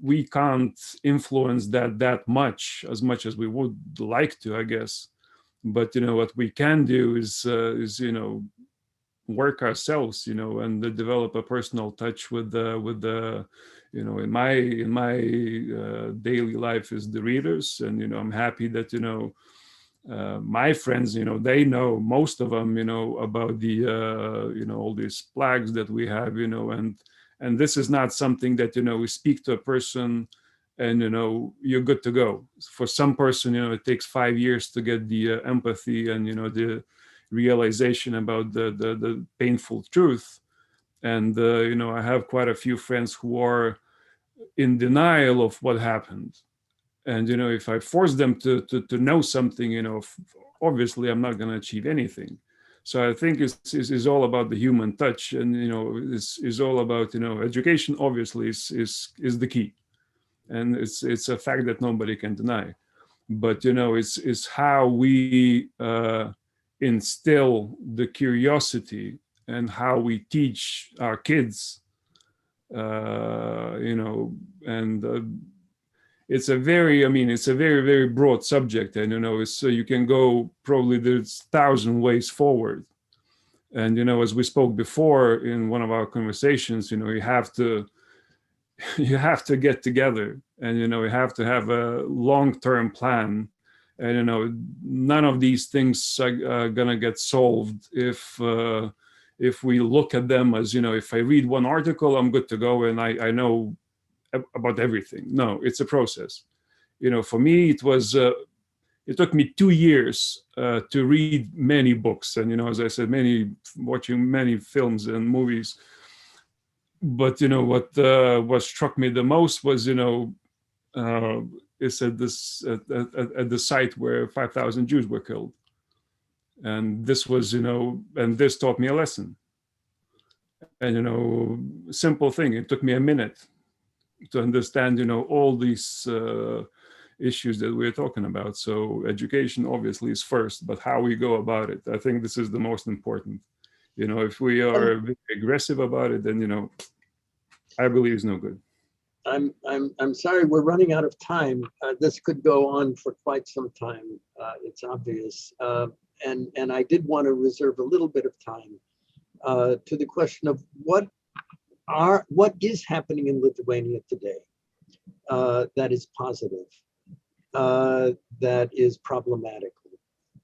Speaker 5: we can't influence that much as we would like to, I guess. But, what we can do is work ourselves, and develop a personal touch with the in my daily life is the readers. And, I'm happy that, my friends, they know, most of them, about the, all these flags that we have, and this is not something that, we speak to a person and, you're good to go. For some person, it takes 5 years to get the empathy and, the realization about the painful truth. And, I have quite a few friends who are in denial of what happened. And, if I force them to know something, obviously I'm not going to achieve anything. So I think it's all about the human touch, and, is all about, education obviously is the key. And it's a fact that nobody can deny. But, it's how we instill the curiosity and how we teach our kids, and it's a very, very broad subject. And, so you can go, probably there's 1,000 ways forward. And, as we spoke before in one of our conversations, you have to get together, and, you have to have a long-term plan. And, none of these things are gonna get solved if we look at them as, if I read one article, I'm good to go and I know about everything. No, it's a process. For me, it took me 2 years to read many books, and, as I said, watching many films and movies. But, what struck me the most was, it's at the site where 5,000 Jews were killed. And this was, and this taught me a lesson. And, simple thing, it took me a minute to understand, all these issues that we're talking about. So education obviously is first, but how we go about it, I think this is the most important. If we are aggressive about it, then, I believe it's no good.
Speaker 1: I'm sorry, we're running out of time. This could go on for quite some time. It's obvious. And I did want to reserve a little bit of time to the question of what is happening in Lithuania today that is positive, that is problematic.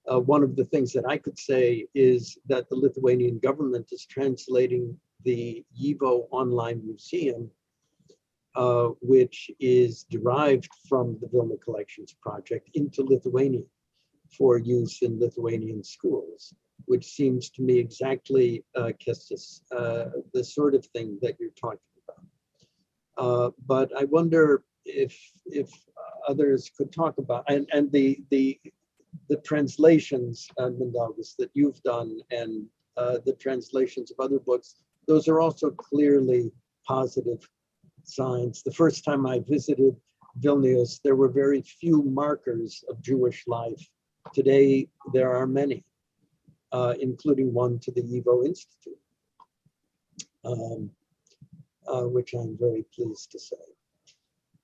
Speaker 1: One of the things that I could say is that the Lithuanian government is translating the YIVO online museum, which is derived from the Vilna Collections project, into Lithuanian for use in Lithuanian schools, which seems to me exactly, Kęstis, the sort of thing that you're talking about. But I wonder if others could talk about, and the the translations, Mindaugas, that you've done and the translations of other books, those are also clearly positive signs. The first time I visited Vilnius, there were very few markers of Jewish life. Today, there are many, including one to the YIVO Institute, which I'm very pleased to say.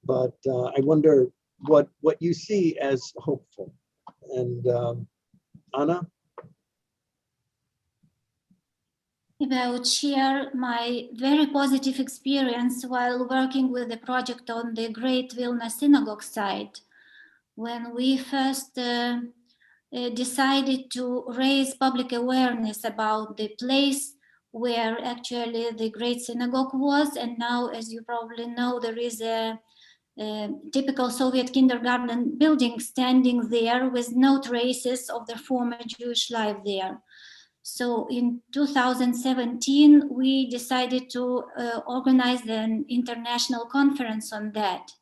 Speaker 1: But I wonder what you see as hopeful. And Anna?
Speaker 2: If I would share my very positive experience while working with the project on the Great Vilna Synagogue site, when we first decided to raise public awareness about the place where actually the Great Synagogue was, and now, as you probably know, there is a typical Soviet kindergarten building standing there with no traces of the former Jewish life there. So in 2017, we decided to organize an international conference on that.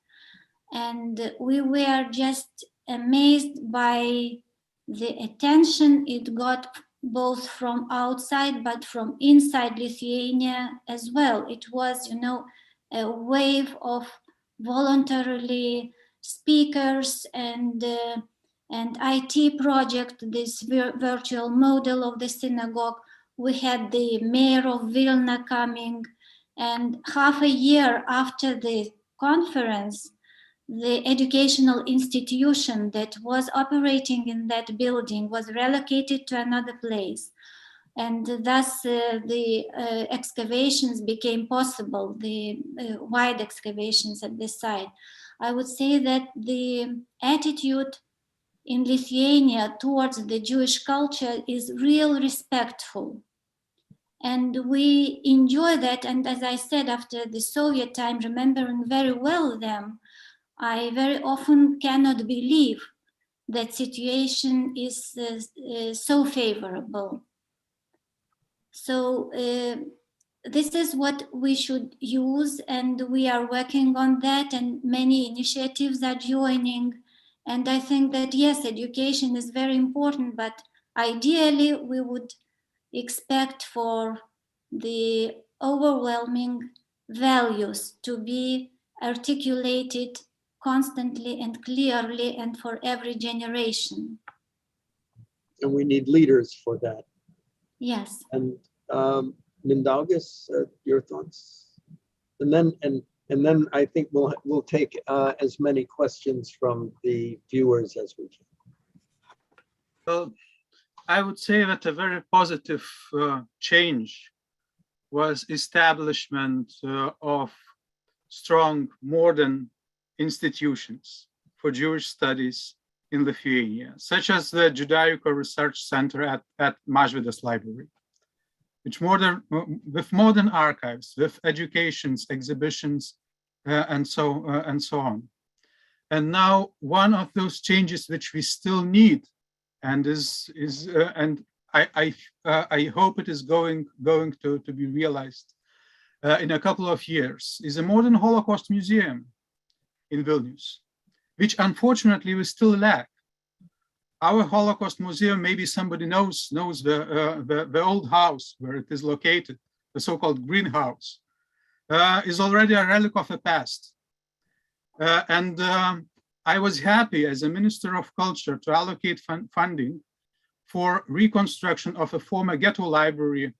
Speaker 2: And we were just amazed by the attention it got both from outside, but from inside Lithuania as well. It was, you know, a wave of voluntarily speakers and IT project, this virtual model of the synagogue. We had the mayor of Vilna coming, and half a year after the conference, the educational institution that was operating in that building was relocated to another place. And thus the excavations became possible, the wide excavations at this site. I would say that the attitude in Lithuania towards the Jewish culture is real respectful. And we enjoy that. And as I said, after the Soviet time, remembering very well them, I very often cannot believe that situation is so favorable. So this is what we should use, and we are working on that, and many initiatives are joining. And I think that, yes, education is very important, but ideally we would expect for the overwhelming values to be articulated constantly and clearly and for every generation.
Speaker 1: And we need leaders for that.
Speaker 2: Yes.
Speaker 1: And Mindaugas, your thoughts? And then I think we'll take as many questions from the viewers as we can.
Speaker 4: Well, I would say that a very positive change was establishment of strong modern institutions for Jewish studies in Lithuania, such as the Judaico Research Center at Mažvydas Library, which with modern archives, with educations, exhibitions, and so on. And now one of those changes which we still need, and I hope it is going to be realized in a couple of years, is a modern Holocaust museum in Vilnius, which unfortunately we still lack. Our Holocaust museum, maybe somebody knows the old house where it is located, the so-called greenhouse, is already a relic of the past. I was happy as a Minister of Culture to allocate funding for reconstruction of a former ghetto library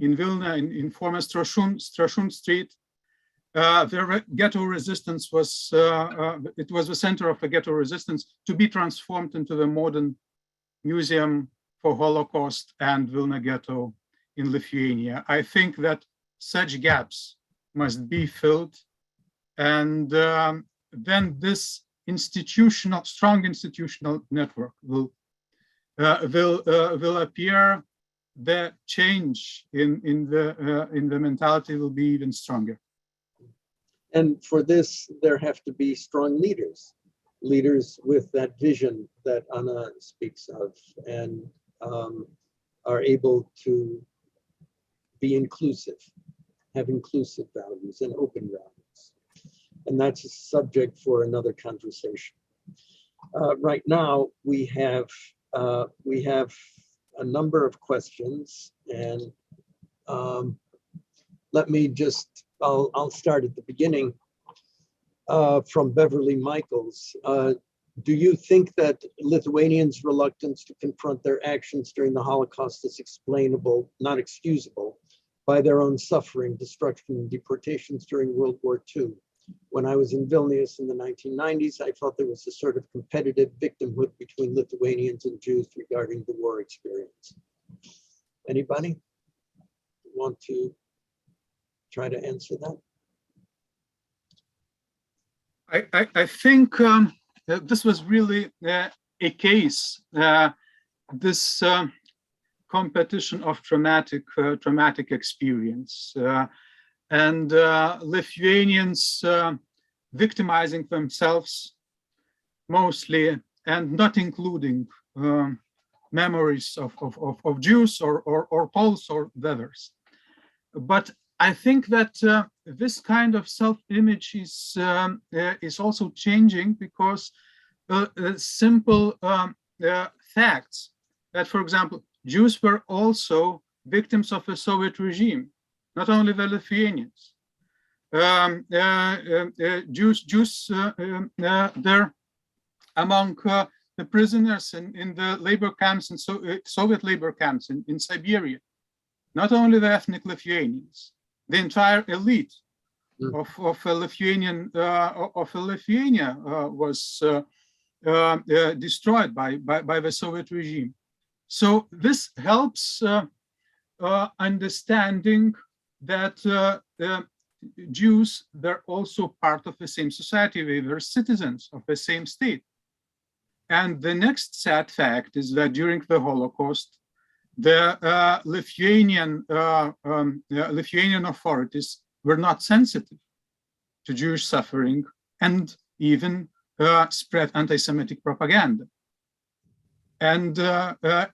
Speaker 4: in Vilna, in former Strashun Street. The ghetto resistance was, it was the center of the ghetto resistance, to be transformed into the modern museum for Holocaust and Vilna ghetto in Lithuania. I think that such gaps must be filled, and then this strong institutional network will appear. The change in the mentality will be even stronger.
Speaker 1: And for this, there have to be strong leaders with that vision that Anna speaks of, and are able to be inclusive, have inclusive values and open values. And that's a subject for another conversation. Right now, we have a number of questions, and let me just, I'll start at the beginning from Beverly Michaels. Do you think that Lithuanians' reluctance to confront their actions during the Holocaust is explainable, not excusable, by their own suffering, destruction, and deportations during World War II? When I was in Vilnius in the 1990s, I felt there was a sort of competitive victimhood between Lithuanians and Jews regarding the war experience. Anybody want to try to answer that?
Speaker 4: I think this was really a case, this competition of traumatic experience, and Lithuanians victimizing themselves mostly, and not including memories of Jews or Poles or others. But I think that this kind of self-image is also changing because simple facts that, for example, Jews were also victims of the Soviet regime, not only the Lithuanians. Jews they're among the prisoners in the labor camps and Soviet labor camps in Siberia. Not only the ethnic Lithuanians, the entire elite of Lithuania was destroyed by the Soviet regime. So this helps understanding that Jews, they're also part of the same society, they're citizens of the same state. And the next sad fact is that during the Holocaust, the Lithuanian authorities were not sensitive to Jewish suffering and even spread anti-Semitic propaganda. And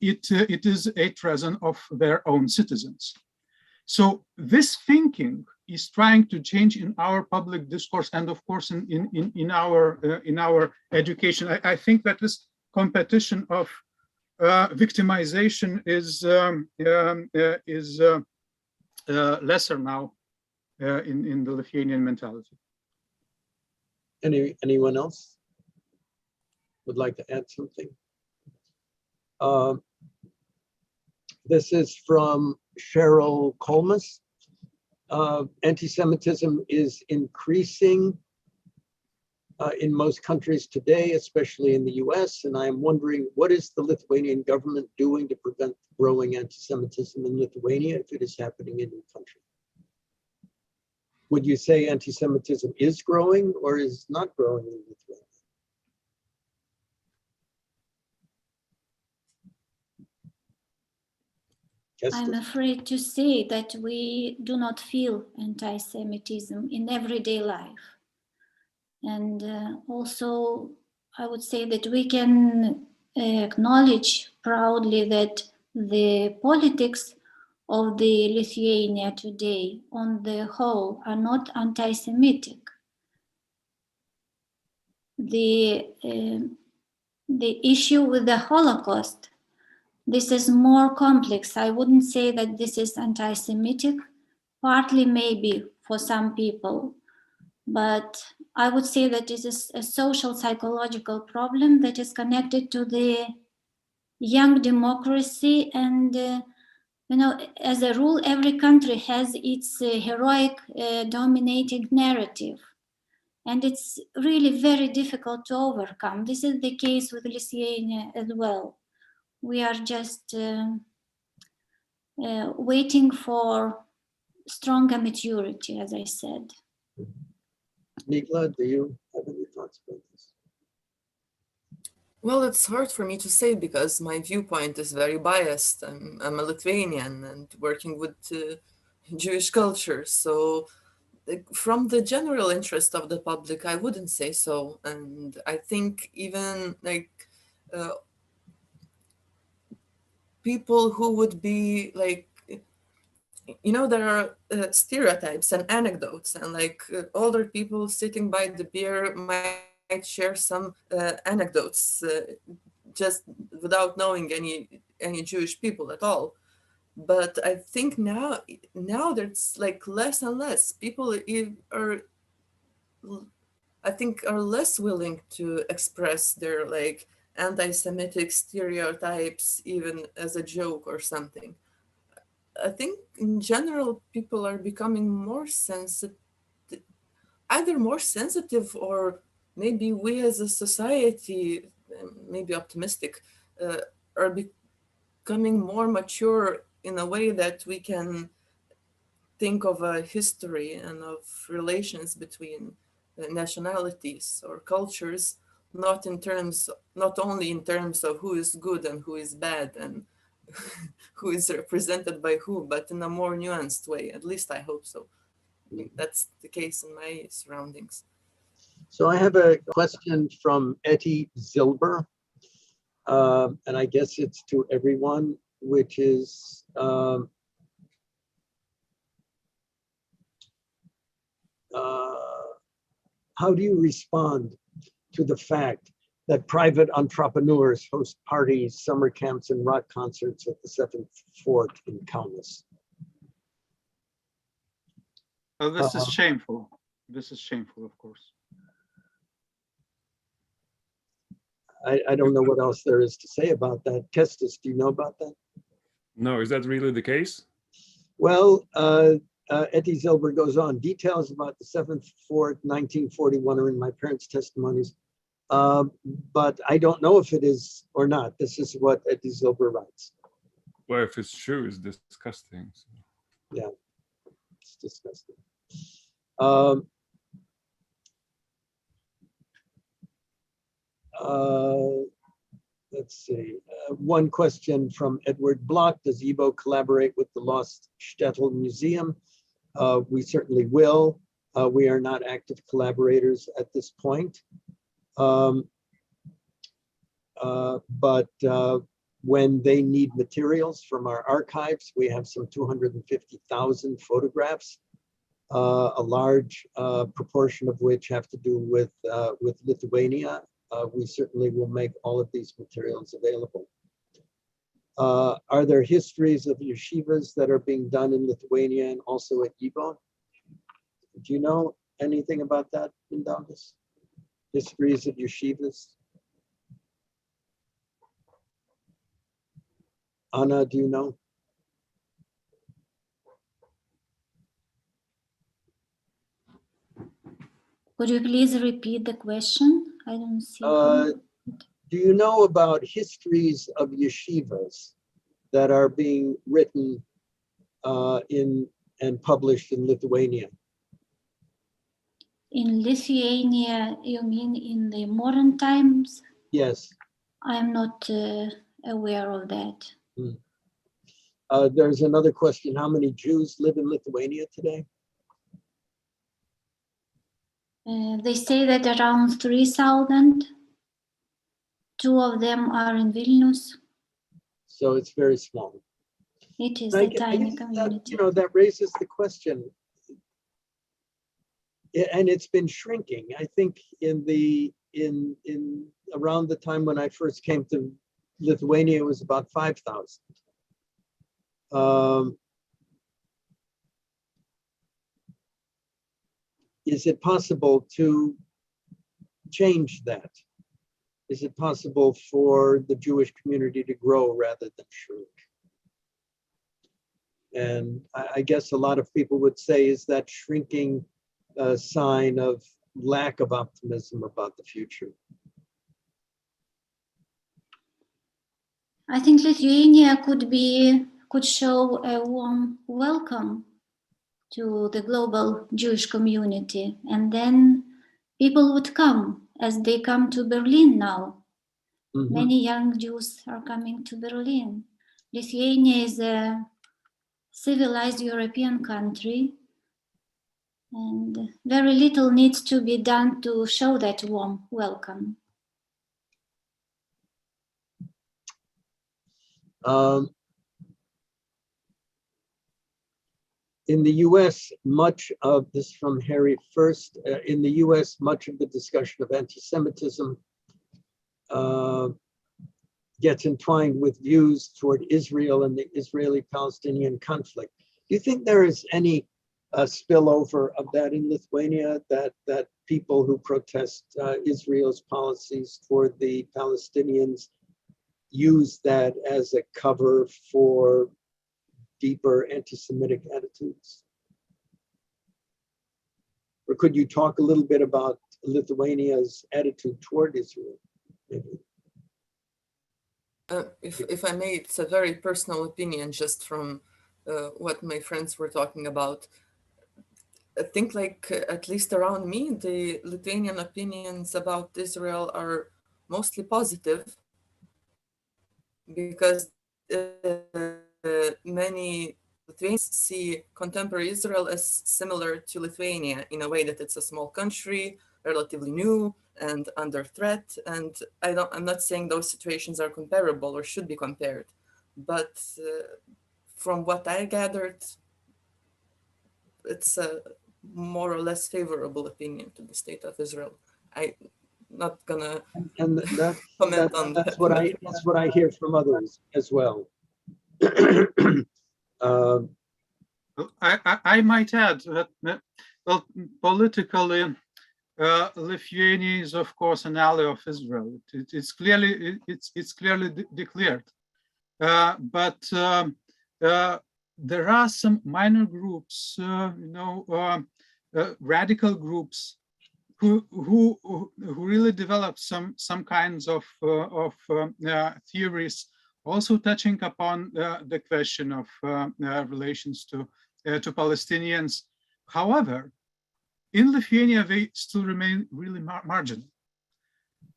Speaker 4: it is a treason of their own citizens. So this thinking is trying to change in our public discourse and, of course, in our education. I think that this competition of victimization is lesser now in the Lithuanian mentality.
Speaker 1: Anyone else would like to add something? This is from Cheryl Colmus. Anti-Semitism is increasing in most countries today, especially in the US, and I'm wondering, what is the Lithuanian government doing to prevent growing anti-Semitism in Lithuania if it is happening in your country? Would you say anti-Semitism is growing or is not growing in Lithuania?
Speaker 2: I'm afraid to say that we do not feel anti-Semitism in everyday life. And also, I would say that we can acknowledge proudly that the politics of the Lithuania today, on the whole, are not anti-Semitic. The issue with the Holocaust, this is more complex. I wouldn't say that this is anti-Semitic, partly maybe for some people, but I would say that this is a social psychological problem that is connected to the young democracy. And, you know, as a rule, every country has its heroic dominating narrative. And it's really very difficult to overcome. This is the case with Lithuania as well. We are just waiting for stronger maturity, as I said.
Speaker 1: Migla, do you have any thoughts about this?
Speaker 3: Well, it's hard for me to say because my viewpoint is very biased. I'm a Lithuanian and working with Jewish culture. So from the general interest of the public, I wouldn't say so. And I think even like people who would be like, you know, there are stereotypes and anecdotes and like older people sitting by the beer might share some anecdotes just without knowing any Jewish people at all. But I think now there's like less and less people are, I think, are less willing to express their like anti-Semitic stereotypes even as a joke or something. I think in general people are becoming more sensitive, either more sensitive, or maybe we as a society, maybe optimistic, are becoming more mature in a way that we can think of a history and of relations between nationalities or cultures, not only in terms of who is good and who is bad and who is represented by who, but in a more nuanced way. At least I hope so. I think that's the case in my surroundings.
Speaker 1: So I have a question from Etty Zilber, and I guess it's to everyone, which is, how do you respond to the fact that private entrepreneurs host parties, summer camps, and rock concerts at the Seventh Fort in Kaunas?
Speaker 4: Oh, this is shameful. This is shameful, of course.
Speaker 1: I don't know what else there is to say about that. Kestis, do you know about that?
Speaker 5: No, is that really the case?
Speaker 1: Well, Etty Zilber goes on. Details about the Seventh Fort 1941 are in my parents' testimonies, but I don't know if it is or not. This is what Etty Zilber writes.
Speaker 5: Well, if it's true, it's disgusting. So.
Speaker 1: Yeah, it's disgusting. Let's see. One question from Edward Block. Does YIVO collaborate with the Lost Shtetl Museum? We certainly will. We are not active collaborators at this point. But when they need materials from our archives, we have some 250,000 photographs, a large proportion of which have to do with Lithuania. We certainly will make all of these materials available. Are there histories of yeshivas that are being done in Lithuania and also at YIVO? Do you know anything about that, Mindaugas? Histories of yeshivas? Anna, do you know?
Speaker 2: Could you please repeat the question? I don't see.
Speaker 1: Do you know about histories of yeshivas that are being written and published in Lithuania?
Speaker 2: In Lithuania, you mean in the modern times?
Speaker 1: Yes.
Speaker 2: I'm not aware of that.
Speaker 1: There's another question. How many Jews live in Lithuania today?
Speaker 2: They say that around 3,000. 2 of them are in Vilnius.
Speaker 1: So it's very small.
Speaker 2: It is a tiny
Speaker 1: That,
Speaker 2: community.
Speaker 1: that raises the question. And it's been shrinking. I think in around the time when I first came to Lithuania, it was about 5,000. Is it possible to change that? Is it possible for the Jewish community to grow rather than shrink? And I guess a lot of people would say, is that shrinking a sign of lack of optimism about the future?
Speaker 2: I think Lithuania could show a warm welcome to the global Jewish community, and then people would come as they come to Berlin now. Mm-hmm. Many young Jews are coming to Berlin. Lithuania is a civilized European country, and very little needs to be done to show that warm welcome.
Speaker 1: in the US, much of this from Harry first, in the US, much of the discussion of anti-Semitism gets entwined with views toward Israel and the Israeli-Palestinian conflict. Do you think there is any spillover of that in Lithuania, that people who protest Israel's policies toward the Palestinians use that as a cover for deeper anti-Semitic attitudes? Or could you talk a little bit about Lithuania's attitude toward Israel, maybe?
Speaker 3: If I may, it's a very personal opinion just from what my friends were talking about. I think, like, at least around me, the Lithuanian opinions about Israel are mostly positive, because many Lithuanians see contemporary Israel as similar to Lithuania in a way that it's a small country, relatively new and under threat. And I'm not saying those situations are comparable or should be compared, but from what I gathered, it's a more or less favorable opinion to the state of Israel. I'm not gonna comment on that.
Speaker 1: That's what I hear from others as well.
Speaker 4: I might add that, well, politically, Lithuania is, of course, an ally of Israel. It's clearly declared, but there are some minor groups, radical groups, who really develop some kinds of theories, also touching upon the question of relations to Palestinians. However, in Lithuania, they still remain really marginal,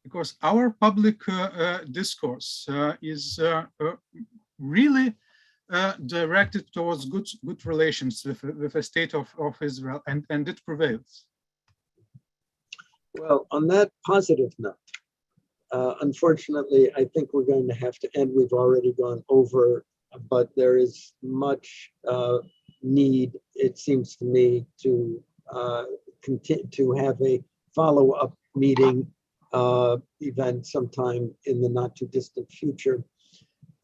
Speaker 4: because our public discourse is really directed towards good relations with the state of Israel, and it prevails.
Speaker 1: Well, on that positive note, unfortunately, I think we're going to have to end. We've already gone over, but there is much need, it seems to me, to continue to have a follow-up meeting event sometime in the not too distant future.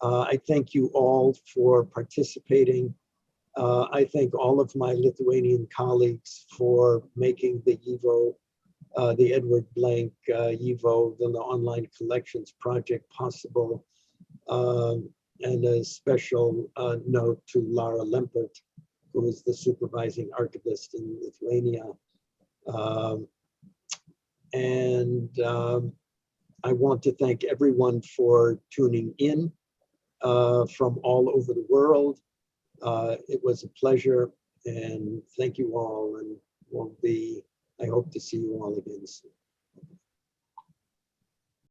Speaker 1: I thank you all for participating. I thank all of my Lithuanian colleagues for making the YIVO, the Edward Blank YIVO, the online collections project possible. And a special note to Lara Lempert, who is the supervising archivist in Lithuania. I want to thank everyone for tuning in from all over the world. It was a pleasure, and thank you all, and I hope to see you all again soon.